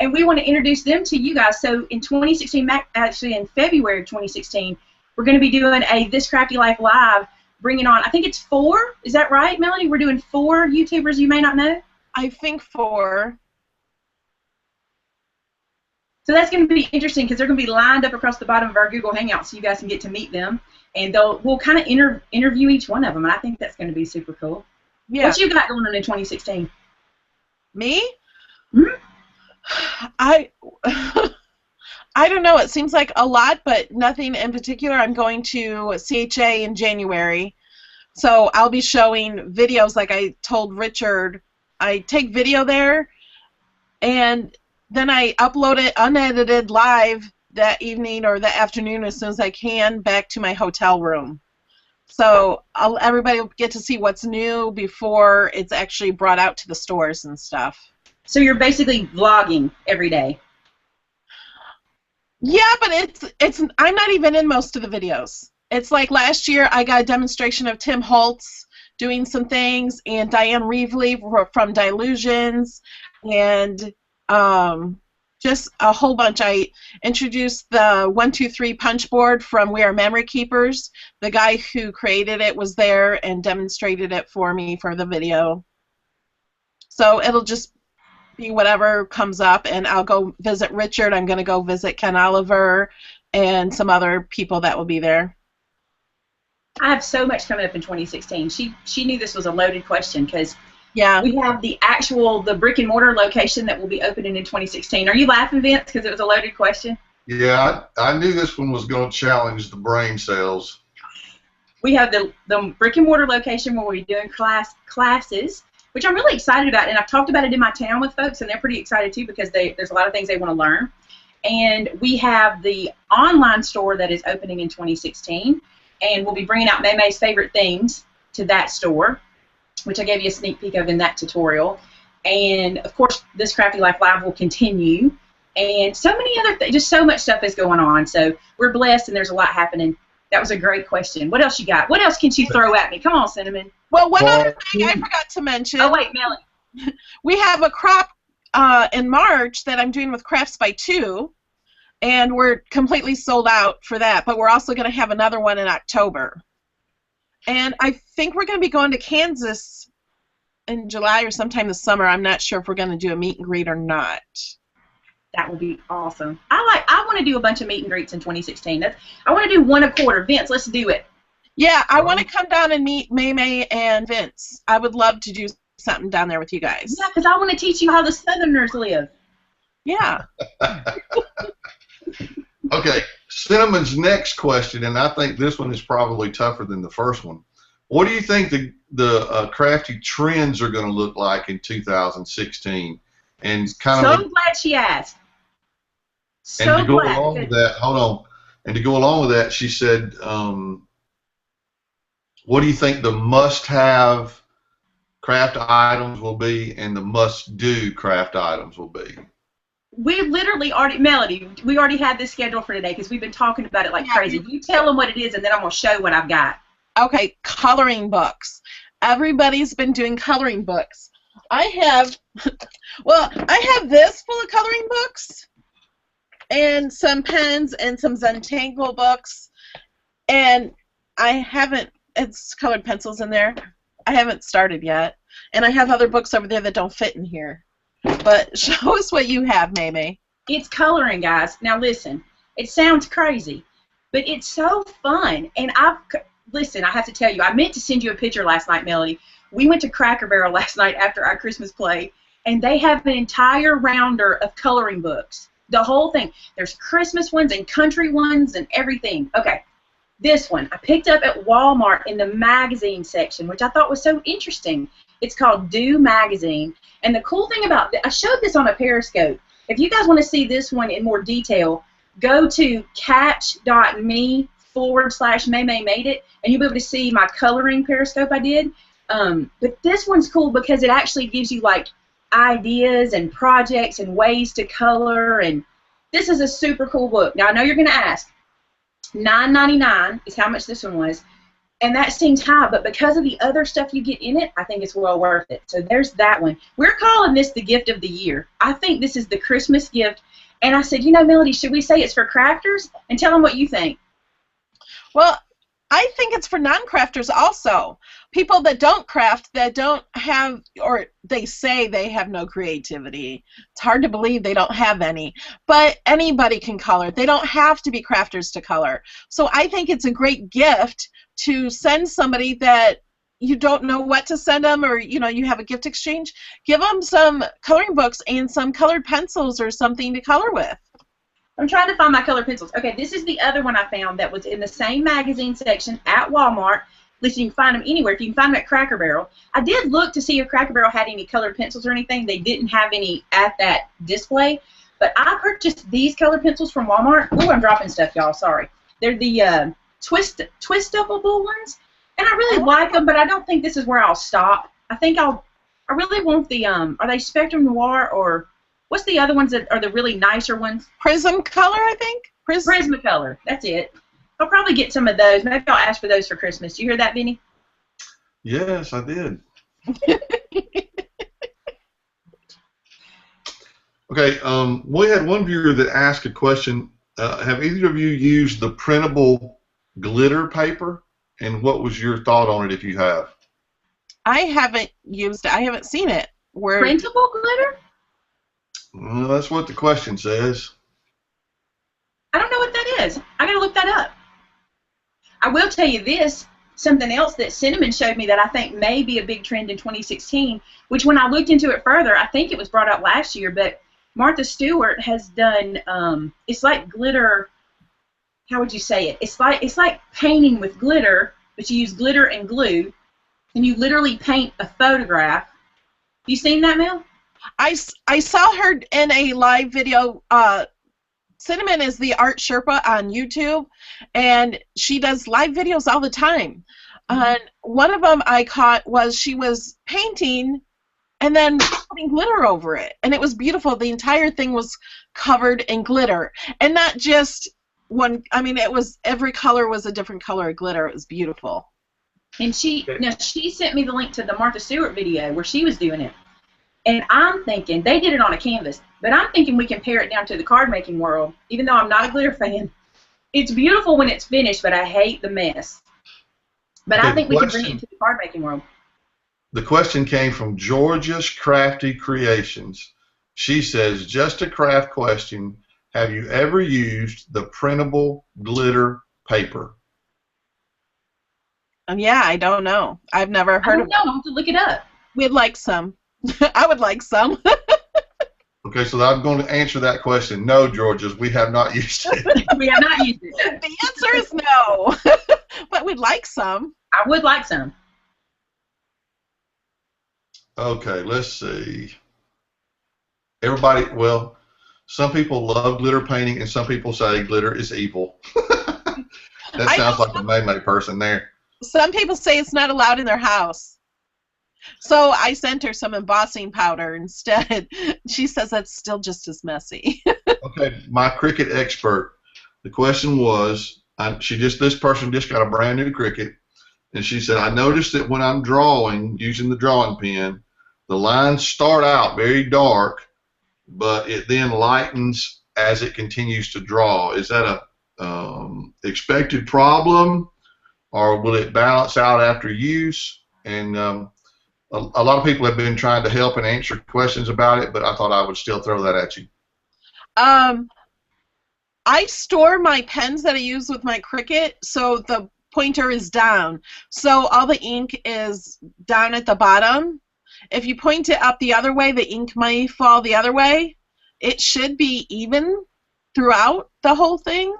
S3: and we want to introduce them to you guys. So in 2016, actually in February of 2016, we're going to be doing a This Crafty Life Live, bringing on, I think it's 4. Is that right, Melody? We're doing 4 YouTubers you may not know?
S1: I think 4.
S3: So that's going to be interesting because they're going to be lined up across the bottom of our Google Hangout so you guys can get to meet them. And we'll kind of interview each one of them, and I think that's going to be super cool.
S1: Yeah.
S3: What you got going on in 2016?
S1: Me?
S3: Mm-hmm.
S1: I don't know. It seems like a lot, but nothing in particular. I'm going to CHA in January, so I'll be showing videos like I told Richrd. I take video there, and then I upload it unedited live that evening or that afternoon as soon as I can back to my hotel room. So everybody will get to see what's new before it's actually brought out to the stores and stuff.
S3: So you're basically vlogging every day.
S1: Yeah, but I'm not even in most of the videos. It's like last year I got a demonstration of Tim Holtz doing some things, and Diane Reevely from Dilutions, and just a whole bunch. I introduced the 1, 2, 3 punch board from We Are Memory Keepers. The guy who created it was there and demonstrated it for me for the video. So it'll just be whatever comes up, and I'll go visit Richrd. I'm going to go visit Ken Oliver and some other people that will be there.
S3: I have so much coming up in 2016. She knew this was a loaded question because
S1: yeah,
S3: we have the brick and mortar location that will be opening in 2016. Are you laughing, Vince, because it was a loaded question?
S2: Yeah, I knew this one was going to challenge the brain cells.
S3: We have the brick and mortar location where we're doing classes, which I'm really excited about, and I've talked about it in my town with folks, and they're pretty excited too because there's a lot of things they want to learn. And we have the online store that is opening in 2016, and we'll be bringing out Maymay's favorite things to that store, which I gave you a sneak peek of in that tutorial. And of course, This Crafty Life Live will continue, and so many other things, just so much stuff is going on. So we're blessed, and there's a lot happening. That was a great question. What else you got? What else can you throw at me? Come on, Cinnamon.
S1: Well, one other thing I forgot to mention.
S3: Oh, wait, Melanie.
S1: We have a crop in March that I'm doing with Crafts by 2, and we're completely sold out for that, but we're also going to have another one in October. And I think we're going to be going to Kansas in July or sometime this summer. I'm not sure if we're going to do a meet and greet or not.
S3: That will be awesome. I want to do a bunch of meet and greets in 2016. I want to do 1 a quarter. Vince, let's do it.
S1: Yeah, I want to come down and meet Maymay and Vince. I would love to do something down there with you guys.
S3: Yeah, because I want to teach you how the Southerners live.
S1: Yeah.
S2: Okay, Cinnamon's next question, and I think this one is probably tougher than the first one. What do you think the crafty trends are going to look like in 2016? And kind of,
S3: glad she asked.
S2: and to go along with that, hold on. And to go along with that, she said, what do you think the must-have craft items will be and the must-do craft items will be?
S3: We literally already, Melody, we already had this scheduled for today because we've been talking about it like crazy. You tell them what it is, and then I'm going to show what I've got.
S1: Okay, coloring books. Everybody's been doing coloring books. I have this full of coloring books and some pens and some Zentangle books, and it's colored pencils in there. I haven't started yet, and I have other books over there that don't fit in here. But show us what you have, Maymay.
S3: It's coloring, guys. Now listen, it sounds crazy, but it's so fun. And listen, I have to tell you, I meant to send you a picture last night, Melody. We went to Cracker Barrel last night after our Christmas play, and they have an entire rounder of coloring books. The whole thing. There's Christmas ones and country ones and everything. Okay, this one I picked up at Walmart in the magazine section, which I thought was so interesting. It's called Do Magazine. And the cool thing about I showed this on a Periscope. If you guys want to see this one in more detail, go to catch.me/Maymay made it, and you'll be able to see my coloring Periscope I did. But this one's cool because it actually gives you like ideas and projects and ways to color, and this is a super cool book. Now I know you're going to ask, $9.99 is how much this one was. And that seems high, but because of the other stuff you get in it, I think it's well worth it. So there's that one. We're calling this the gift of the year. I think this is the Christmas gift. And I said, you know, Melody, should we say it's for crafters? And tell them what you think.
S1: Well, I think it's for non-crafters also. People that don't craft, that don't have, or they say they have no creativity. It's hard to believe they don't have any. But anybody can color. They don't have to be crafters to color. So I think it's a great gift to send somebody that you don't know what to send them, or you know, you have a gift exchange. Give them some coloring books and some colored pencils or something to color with.
S3: I'm trying to find my colored pencils. Okay, this is the other one I found that was in the same magazine section at Walmart. At least you can find them anywhere. If you can find them at Cracker Barrel. I did look to see if Cracker Barrel had any colored pencils or anything. They didn't have any at that display. But I purchased these colored pencils from Walmart. Oh, I'm dropping stuff, y'all. Sorry. They're the twistable ones. And I really like them, but I don't think this is where I'll stop. I really want the, are they Spectrum Noir, or what's the other ones that are the really nicer ones?
S1: Prismacolor, I think.
S3: Prismacolor. That's it. I'll probably get some of those. Maybe I'll ask for those for Christmas. You hear that, Vinny?
S2: Yes, I did. Okay, we had one viewer that asked a question. Have either of you used the printable glitter paper? And what was your thought on it if you have?
S1: I haven't used it. I haven't seen it.
S3: Printable glitter?
S2: Well, that's what the question says.
S3: I don't know what that is. I gotta look that up. I will tell you this, something else that Cinnamon showed me that I think may be a big trend in 2016, which when I looked into it further, I think it was brought up last year, but Martha Stewart has done, it's like glitter, how would you say it? It's like painting with glitter, but you use glitter and glue, and you literally paint a photograph. You seen that, Mel?
S1: I saw her in a live video. Cinnamon is the art Sherpa on YouTube, and she does live videos all the time. And one of them I caught was she was painting and then putting glitter over it, and it was beautiful. The entire thing was covered in glitter, and not just one. I mean, it was every color was a different color of glitter. It was beautiful.
S3: And she sent me the link to the Martha Stewart video where she was doing it. And I'm thinking, they did it on a canvas, but I'm thinking we can pare it down to the card making world, even though I'm not a glitter fan. It's beautiful when it's finished, but I hate the mess. But I think we can bring it into the card making world.
S2: The question came from Georgia's Crafty Creations. She says, just a craft question, have you ever used the printable glitter paper?
S1: Yeah, I don't know. I've never heard of it.
S3: I'll have to look it up.
S1: We'd like some. I would like some.
S2: Okay, so I'm going to answer that question. No, Georges, we have not used it.
S3: We have not used it.
S1: The answer is no, but we'd like some.
S3: I would like some.
S2: Okay, let's see. Everybody, well, some people love glitter painting, and some people say glitter is evil. That sounds like a Maymay person there.
S1: Some people say it's not allowed in their house. So I sent her some embossing powder instead. She says that's still just as messy.
S2: Okay, my Cricut expert. The question was, this person just got a brand new Cricut, and she said, I noticed that when I'm drawing using the drawing pen, the lines start out very dark, but it then lightens as it continues to draw. Is that a expected problem, or will it balance out after use? And a lot of people have been trying to help and answer questions about it, but I thought I would still throw that at you.
S1: I store my pens that I use with my Cricut, so the pointer is down. So all the ink is down at the bottom. If you point it up the other way, the ink might fall the other way. It should be even throughout the whole thing.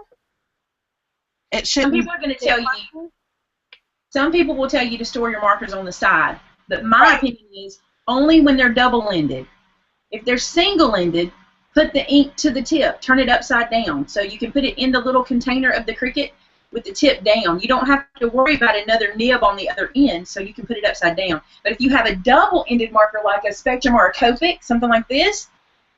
S1: It should.
S3: Some people are going to tell you. Some people will tell you to store your markers on the side, but my opinion is only when they're double-ended. If they're single-ended, put the ink to the tip, turn it upside down, so you can put it in the little container of the Cricut with the tip down. You don't have to worry about another nib on the other end, so you can put it upside down. But if you have a double-ended marker like a Spectrum or a Copic, something like this,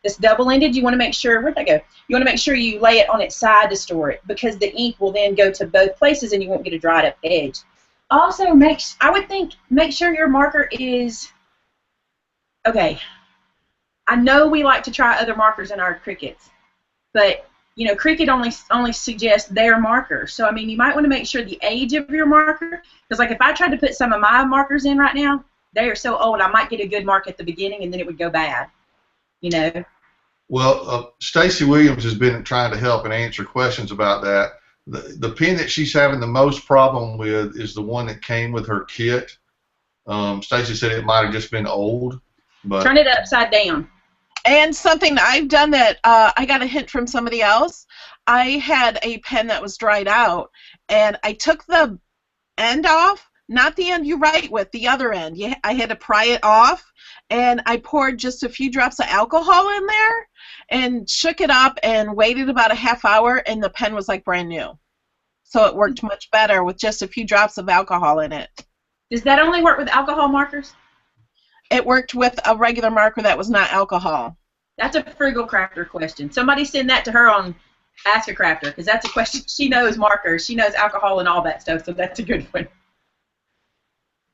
S3: that's double-ended, you want to make sure, where'd that go? You want to make sure you lay it on its side to store it, because the ink will then go to both places and you won't get a dried up edge. Also, I would think, make sure your marker is, okay, I know we like to try other markers in our Cricuts, but you know, Cricut only suggests their marker. So I mean, you might want to make sure the age of your marker, because like if I tried to put some of my markers in right now, they are so old I might get a good mark at the beginning and then it would go bad. You know.
S2: Well, Stacy Williams has been trying to help and answer questions about that. The pen that she's having the most problem with is the one that came with her kit. Stacy said it might have just been old. But
S3: turn it upside down.
S1: And something I've done that I got a hint from somebody else. I had a pen that was dried out, and I took the end off, not the end you write with, the other end. I had to pry it off, and I poured just a few drops of alcohol in there and shook it up and waited about a half hour, and the pen was like brand new. So it worked much better with just a few drops of alcohol in it.
S3: Does that only work with alcohol markers?
S1: It worked with a regular marker that was not alcohol.
S3: That's a frugal crafter question. Somebody send that to her on Ask a Crafter, because that's a question. She knows markers. She knows alcohol and all that stuff, so that's a good one.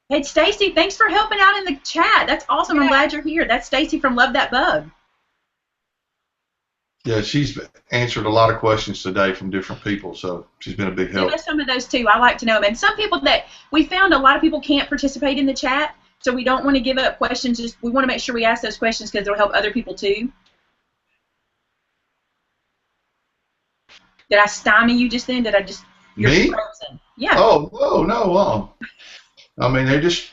S3: Hey, Stacy, thanks for helping out in the chat. That's awesome. Yeah. I'm glad you're here. That's Stacy from Love That Bug.
S2: Yeah, she's answered a lot of questions today from different people, so she's been a big help.
S3: Give us some of those, too. I like to know them. And some people that we found, a lot of people can't participate in the chat, so we don't want to give up questions. Just we want to make sure we ask those questions because it'll help other people too. Did I stymie you just then? Did I just? You're
S2: Me?
S3: frozen. Yeah.
S2: Oh, whoa, no. I mean, they just,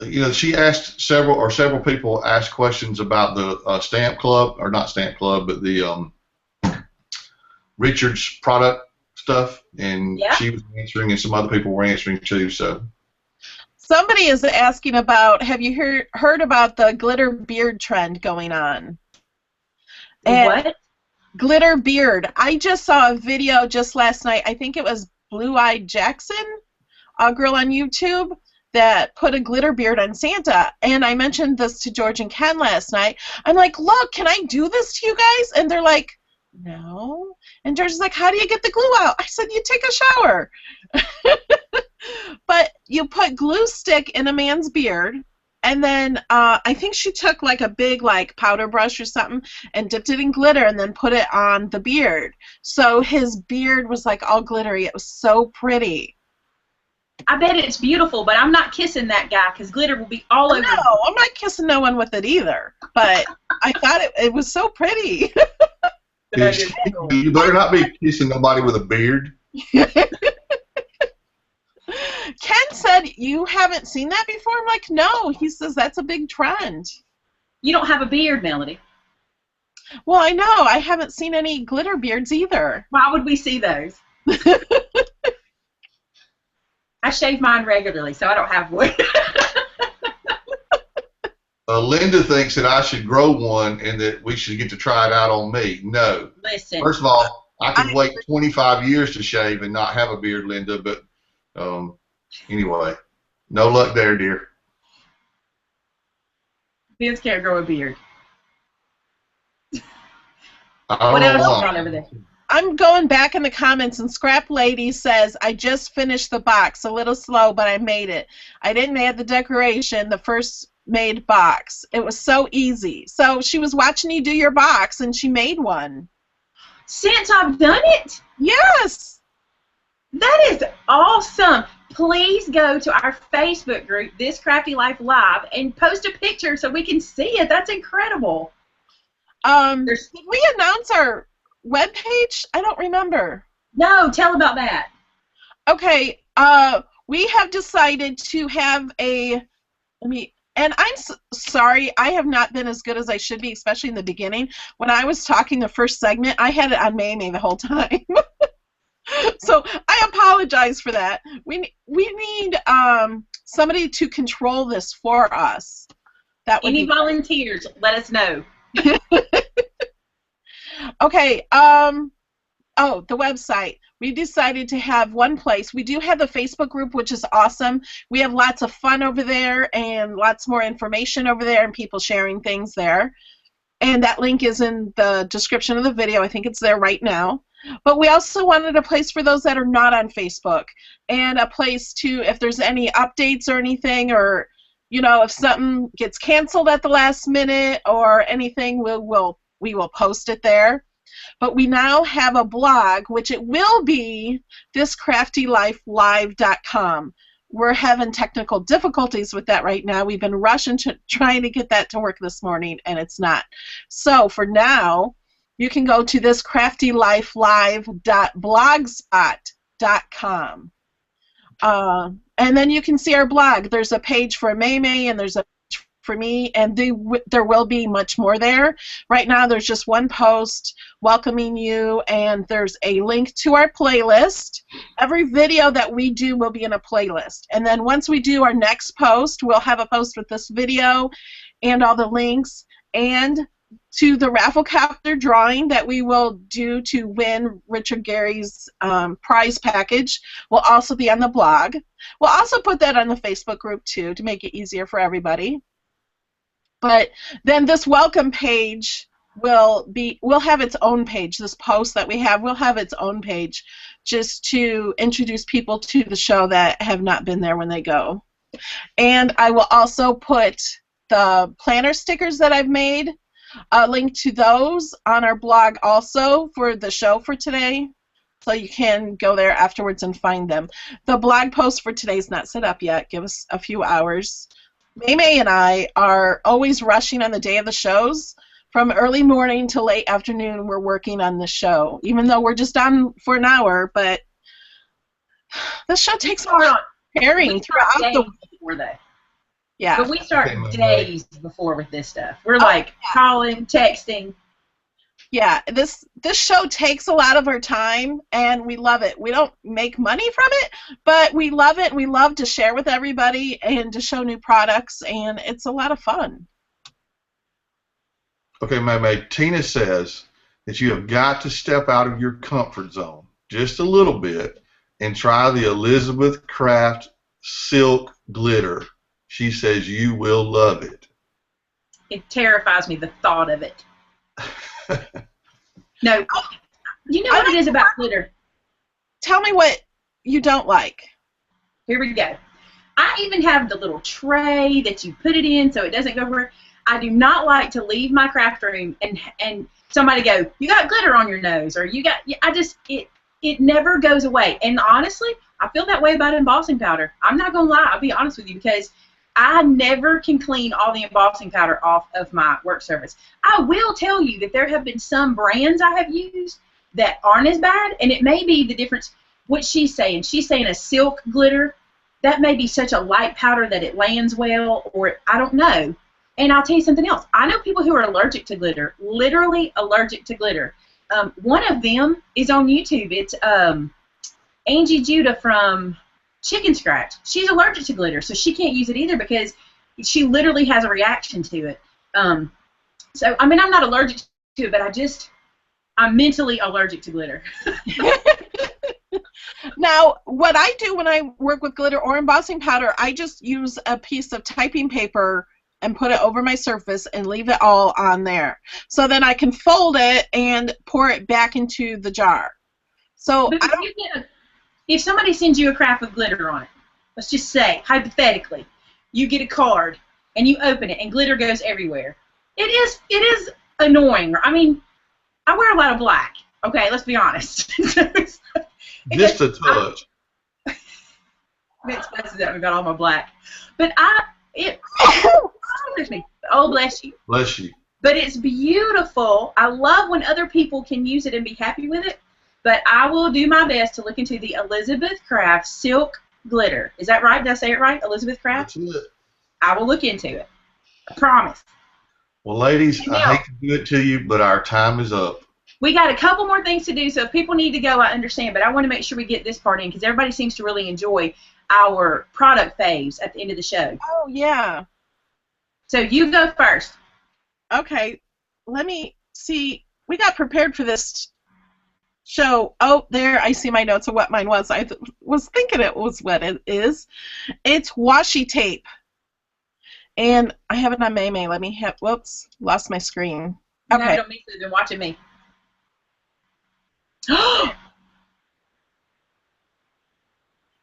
S2: you know, she asked several people asked questions about the stamp club, or not stamp club, but the Richrd product stuff, and she was answering, and some other people were answering too. So.
S1: Somebody is asking about, have you heard about the glitter beard trend going on? And
S3: what?
S1: Glitter beard. I just saw a video just last night. I think it was Blue Eyed Jackson, a girl on YouTube, that put a glitter beard on Santa. And I mentioned this to George and Ken last night. I'm like, look, can I do this to you guys? And they're like, no. And George is like, how do you get the glue out? I said, you take a shower. But you put glue stick in a man's beard, and then I think she took like a big like powder brush or something and dipped it in glitter and then put it on the beard. So his beard was like all glittery. It was so pretty.
S3: I bet it's beautiful, but I'm not kissing that guy because glitter will be all over.
S1: No, I'm not kissing no one with it either. But I thought it was so pretty.
S2: You better not be kissing nobody with a beard.
S1: Ken said, you haven't seen that before? I'm like, no. He says, that's a big trend.
S3: You don't have a beard, Melody.
S1: Well, I know. I haven't seen any glitter beards either.
S3: Why would we see those? I shave mine regularly, so I don't have one.
S2: Linda thinks that I should grow one and that we should get to try it out on me. No.
S3: Listen.
S2: First of all, I could wait 25 years to shave and not have a beard, Linda, but anyway, no luck there, dear.
S3: Vince can't grow a beard.
S2: What
S3: else is on over there?
S1: I'm going back in the comments, and Scrap Lady says, I just finished the box. A little slow, but I made it. I didn't add the decoration, the first made box. It was so easy. So she was watching you do your box, and she made one.
S3: Since I've done it?
S1: Yes.
S3: That is awesome. Please go to our Facebook group, This Crafty Life Live, and post a picture so we can see it. That's incredible.
S1: Did we announce our webpage? I don't remember.
S3: No, tell about that.
S1: Okay, we have decided to have and I'm sorry, I have not been as good as I should be, especially in the beginning. When I was talking the first segment, I had it on Maymay the whole time. So I apologize for that. We need somebody to control this for us.
S3: Any volunteers, let us know.
S1: Okay, oh, the website. We decided to have one place. We do have the Facebook group, which is awesome. We have lots of fun over there and lots more information over there and people sharing things there. And that link is in the description of the video. I think it's there right now. But we also wanted a place for those that are not on Facebook, and a place to, if there's any updates or anything, or if something gets canceled at the last minute or anything, we will post it there. But we now have a blog, which it will be thiscraftylifelive.com. We're having technical difficulties with that right now. We've been rushing to trying to get that to work this morning, and it's not. So for now, you can go to thiscraftylifelive.blogspot.com. And then you can see our blog. There's a page for Maymay, and there's a page for me, and there will be much more there. Right now there's just one post welcoming you, and there's a link to our playlist. Every video that we do will be in a playlist. And then once we do our next post, we'll have a post with this video and all the links, and to the rafflecopter drawing that we will do to win Richrd Garay's prize package will also be on the blog. We'll also put that on the Facebook group too to make it easier for everybody. But then this welcome page will have its own page. This post that we have will have its own page just to introduce people to the show that have not been there when they go. And I will also put the planner stickers that I've made, a link to those on our blog also for the show for today, so you can go there afterwards and find them. The blog post for today is not set up yet. Give us a few hours. Maymay and I are always rushing on the day of the shows. From early morning to late afternoon, we're working on the show, even though we're just on for an hour. But the show takes a lot of preparing throughout the week. Yeah.
S3: But we start days before with this stuff. We're like calling, texting.
S1: Yeah, this show takes a lot of our time, and we love it. We don't make money from it, but we love it. We love to share with everybody and to show new products, and it's a lot of fun.
S2: Okay, Maymay, Tina says that you have got to step out of your comfort zone just a little bit and try the Elizabeth Craft Silk Glitter. She says you will love it.
S3: It terrifies me, the thought of it. No. You know what it is about glitter?
S1: Tell me what you don't like.
S3: Here we go. I even have the little tray that you put it in so it doesn't go everywhere. I do not like to leave my craft room and somebody go, you got glitter on your nose, or you got, it never goes away. And honestly, I feel that way about embossing powder. I'm not going to lie. I'll be honest with you, because I never can clean all the embossing powder off of my work surface. I will tell you that there have been some brands I have used that aren't as bad, and it may be the difference. What she's saying a silk glitter, that may be such a light powder that it lands well, or I don't know. And I'll tell you something else. I know people who are allergic to glitter, literally allergic to glitter. One of them is on YouTube. It's Angie Judah from Chicken Scratch. She's allergic to glitter, so she can't use it either because she literally has a reaction to it. So, I mean, I'm not allergic to it, but I'm mentally allergic to glitter.
S1: Now, what I do when I work with glitter or embossing powder, I just use a piece of typing paper and put it over my surface and leave it all on there. So then I can fold it and pour it back into the jar. So
S3: if somebody sends you a craft with glitter on it, let's just say, hypothetically, you get a card and you open it and glitter goes everywhere. It is annoying. I mean, I wear a lot of black. Okay, let's be honest.
S2: Just a touch.
S3: It's messes up. I got all my black, but excuse me. Oh, bless you.
S2: Bless you.
S3: But it's beautiful. I love when other people can use it and be happy with it. But I will do my best to look into the Elizabeth Craft Silk Glitter. Is that right? Did I say it right? Elizabeth Craft?
S2: That's it.
S3: I will look into it. I promise.
S2: Well, ladies, I hate to do it to you, but our time is up.
S3: We got a couple more things to do, so if people need to go, I understand. But I want to make sure we get this part in because everybody seems to really enjoy our product faves at the end of the show.
S1: Oh, yeah.
S3: So you go first.
S1: Okay. Let me see. We got prepared for this show. Oh, there. I see my notes of what mine was. I was thinking it was what it is. It's washi tape. And I have it on Maymay. Let me have, whoops, lost my screen. Okay.
S3: No, don't make it. Then watching me.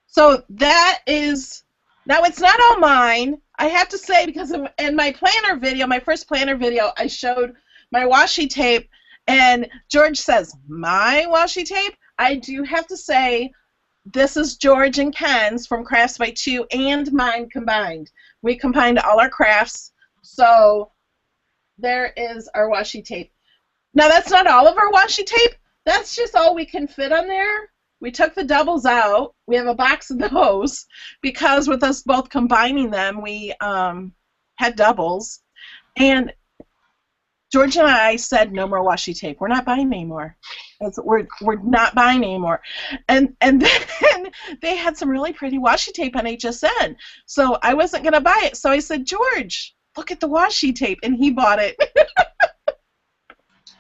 S1: So that is, now it's not all mine, I have to say, because in my planner video, my first planner video, I showed my washi tape, and George says, my washi tape? I do have to say, this is George and Ken's from Crafts by Two and mine combined. We combined all our crafts, so there is our washi tape. Now that's not all of our washi tape. That's just all we can fit on there. We took the doubles out. We have a box of those because with us both combining them, we had doubles. And George and I said no more washi tape. We're not buying anymore. We're not buying anymore. And then they had some really pretty washi tape on HSN. So I wasn't going to buy it. So I said, George, look at the washi tape. And he bought it.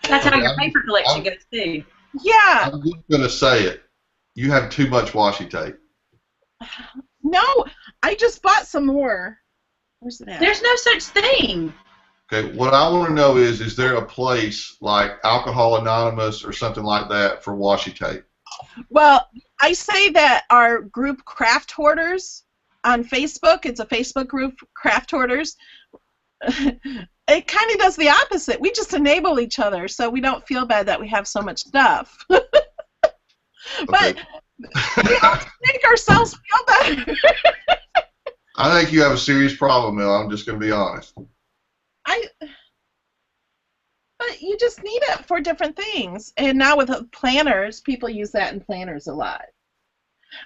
S3: That's how your paper collection goes, too.
S1: Yeah.
S2: I'm just going to say it. You have too much washi tape.
S1: No, I just bought some more. Where's it at?
S3: There's no such thing.
S2: Okay, what I want to know is there a place like Alcohol Anonymous or something like that for washi tape?
S1: Well, I say that our group Craft Hoarders on Facebook, it's a Facebook group, Craft Hoarders, it kind of does the opposite. We just enable each other so we don't feel bad that we have so much stuff. But we all make ourselves feel better.
S2: I think you have a serious problem, Mel. I'm just going to be honest.
S1: But you just need it for different things. And now with planners, people use that in planners a lot.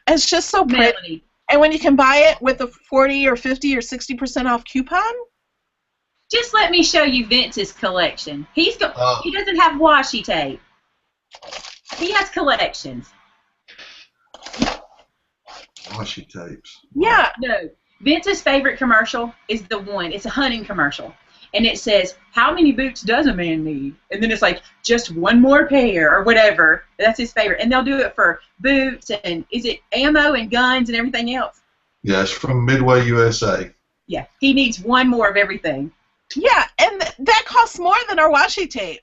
S1: It's just so pretty.
S3: Melody.
S1: And when you can buy it with a 40 or 50 or 60% off coupon.
S3: Just let me show you Vince's collection. He doesn't have washi tape. He has collections.
S2: Washi tapes.
S1: Yeah.
S3: No. Vince's favorite commercial is the one. It's a hunting commercial. And it says, how many boots does a man need? And then it's like, just one more pair or whatever. That's his favorite. And they'll do it for boots and, is it ammo and guns and everything else?
S2: Yeah, it's from Midway, USA.
S3: Yeah. He needs one more of everything.
S1: Yeah, and that costs more than our washi tape.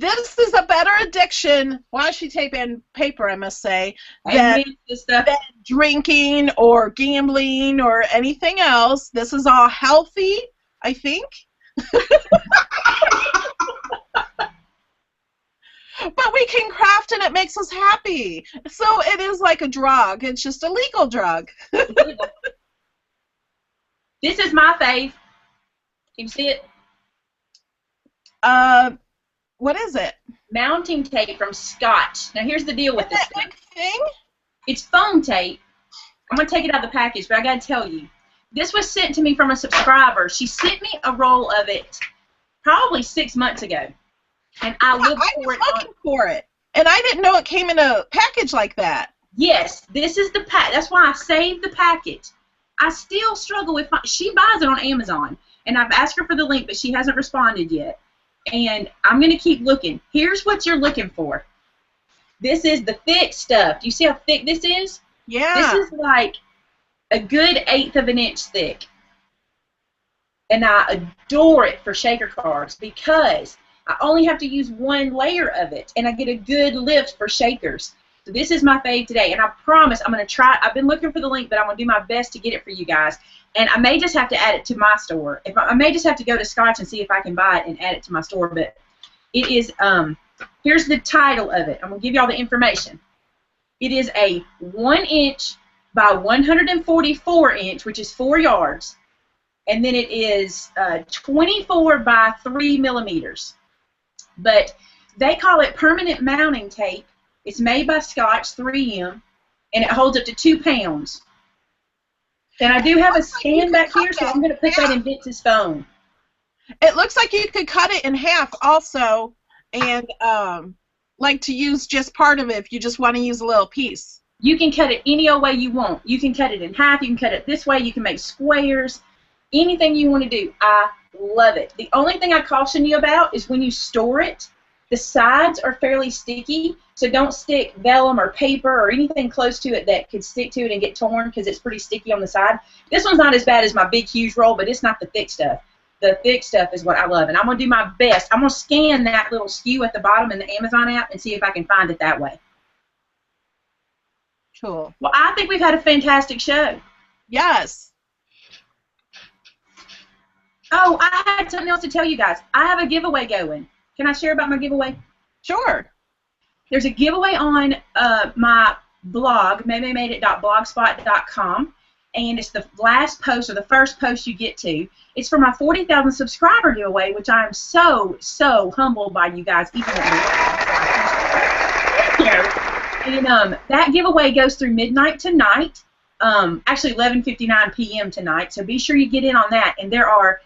S1: This is a better addiction, washi tape and paper, I must say, than drinking or gambling or anything else. This is all healthy, I think. But we can craft and it makes us happy. So it is like a drug. It's just a legal drug.
S3: This is my fave. Can you see it?
S1: What is it?
S3: Mounting tape from Scotch. Now here's the deal with this
S1: big thing.
S3: It's foam tape. I'm going to take it out of the package, but I got to tell you, This was sent to me from a subscriber. She sent me a roll of it probably 6 months ago, and I looked
S1: I was looking for it, and I didn't know it came in a package like that.
S3: Yes, this is the pack. That's why I saved the package. I still struggle with. She buys it on Amazon, and I've asked her for the link, but she hasn't responded yet. And I'm gonna keep looking. Here's what you're looking for. This is the thick stuff. Do you see how thick this is?
S1: Yeah.
S3: This is like a good 1/8 of an inch thick. And I adore it for shaker cards because I only have to use one layer of it, and I get a good lift for shakers. So this is my fave today, and I promise I'm going to try. I've been looking for the link, but I'm going to do my best to get it for you guys. And I may just have to add it to my store. I may just have to go to Scotch and see if I can buy it and add it to my store. But it is, here's the title of it. I'm going to give you all the information. It is a 1 inch by 144 inch, which is 4 yards. And then it is 24 by 3 millimeters. But they call it permanent mounting tape. It's made by Scotch 3M, and it holds up to 2 pounds. And I do have a stand back here, so I'm going to put that in Vince's phone.
S1: It looks like you could cut it in half also, and like to use just part of it if you just want to use a little piece.
S3: You can cut it any old way you want. You can cut it in half. You can cut it this way. You can make squares. Anything you want to do. I love it. The only thing I caution you about is when you store it, the sides are fairly sticky, so don't stick vellum or paper or anything close to it that could stick to it and get torn because it's pretty sticky on the side. This one's not as bad as my big, huge roll, but it's not the thick stuff. The thick stuff is what I love, and I'm going to do my best. I'm going to scan that little SKU at the bottom in the Amazon app and see if I can find it that way.
S1: Cool.
S3: Well, I think we've had a fantastic show.
S1: Yes.
S3: Oh, I had something else to tell you guys. I have a giveaway going. Can I share about my giveaway?
S1: Sure.
S3: There's a giveaway on my blog, maymaymadeit.blogspot.com, and it's the last post or the first post you get to. It's for my 40,000 subscriber giveaway, which I am so, so humbled by you guys. Even and that giveaway goes through midnight tonight, actually 11:59 p.m. tonight, so be sure you get in on that. And there are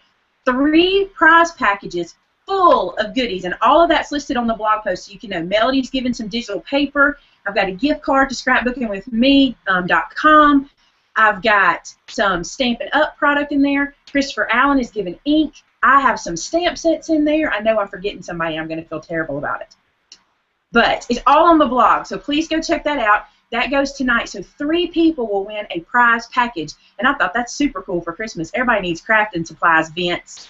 S3: 3 prize packages full of goodies, and all of that's listed on the blog post, so you can know. Melody's given some digital paper. I've got a gift card to scrapbookingwithme.com. I've got some Stampin' Up product in there. Christopher Allen is given ink. I have some stamp sets in there. I know I'm forgetting somebody. I'm going to feel terrible about it. But it's all on the blog, so please go check that out. That goes tonight, so 3 people will win a prize package, and I thought that's super cool for Christmas. Everybody needs crafting supplies, Vince.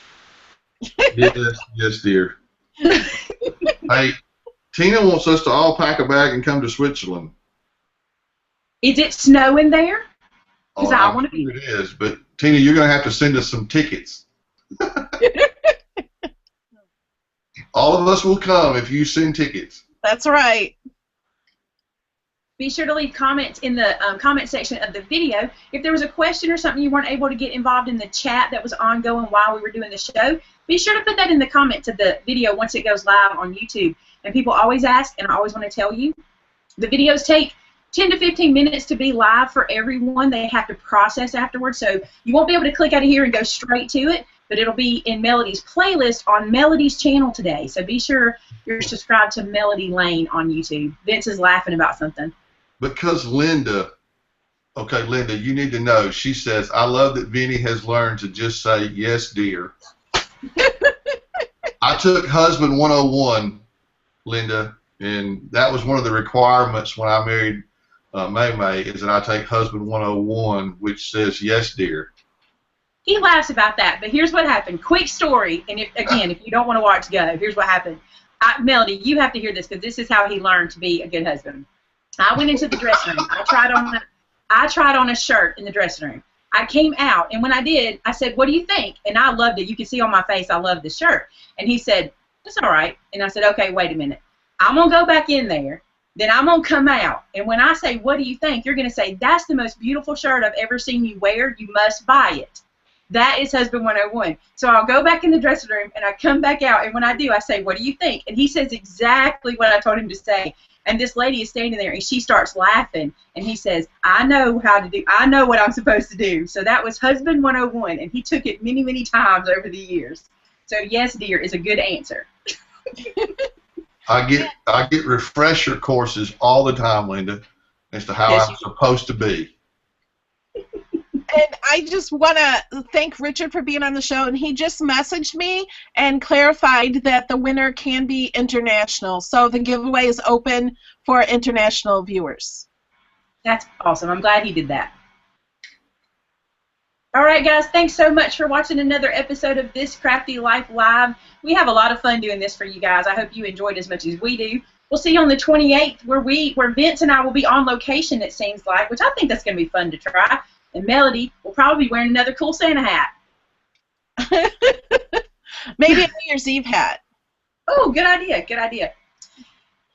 S2: Yes, dear. Hey, Tina wants us to all pack a bag and come to Switzerland.
S3: Is it snowing there? Because
S2: Oh,
S3: I
S2: I'm
S3: want to be.
S2: sure it is, but Tina, you're going to have to send us some tickets. All of us will come if you send tickets.
S1: That's right.
S3: Be sure to leave comments in the comment section of the video. If there was a question or something you weren't able to get involved in the chat that was ongoing while we were doing the show, be sure to put that in the comments of the video once it goes live on YouTube. And people always ask, and I always want to tell you, the videos take 10 to 15 minutes to be live for everyone. They have to process afterwards, so you won't be able to click out of here and go straight to it, but it'll be in Melody's playlist on Melody's channel today. So be sure you're subscribed to Melody Lane on YouTube. Vince is laughing about something.
S2: Because Linda, okay, Linda, you need to know, she says, I love that Vinny has learned to just say, yes, dear. I took Husband 101, Linda, and that was one of the requirements when I married Maymay, is that I take Husband 101, which says, yes, dear.
S3: He laughs about that, but here's what happened. Quick story, and again, if you don't want to watch, go. Here's what happened. Melody, you have to hear this because this is how he learned to be a good husband. I went into the dressing room. I tried on a shirt in the dressing room. I came out, and when I did, I said, what do you think? And I loved it. You can see on my face I love the shirt. And he said, it's all right. And I said, okay, wait a minute. I'm going to go back in there. Then I'm going to come out. And when I say, what do you think? You're going to say, that's the most beautiful shirt I've ever seen you wear. You must buy it. That is Husband 101. So I'll go back in the dressing room, and I come back out. And when I do, I say, what do you think? And he says exactly what I told him to say. And this lady is standing there, and she starts laughing, and he says, I know what I'm supposed to do. So that was Husband 101, and he took it many, many times over the years. So yes, dear, is a good answer.
S2: I get refresher courses all the time, Linda, as to how
S3: Yes,
S2: I'm supposed to be.
S1: And I just want to thank Richrd for being on the show, and he just messaged me and clarified that the winner can be international. So the giveaway is open for international viewers.
S3: That's awesome. I'm glad he did that. All right, guys, thanks so much for watching another episode of This Crafty Life Live. We have a lot of fun doing this for you guys. I hope you enjoyed as much as we do. We'll see you on the 28th, where Vince and I will be on location, it seems like, which I think that's going to be fun to try. And Melody will probably be wearing another cool Santa hat.
S1: Maybe a New Year's Eve hat.
S3: Oh, good idea, good idea.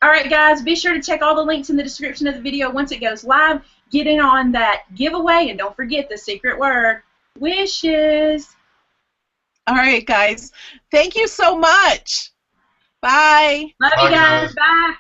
S3: All right, guys, be sure to check all the links in the description of the video once it goes live. Get in on that giveaway, and don't forget the secret word, wishes.
S1: All right, guys. Thank you so much. Bye.
S3: Love you guys. Bye.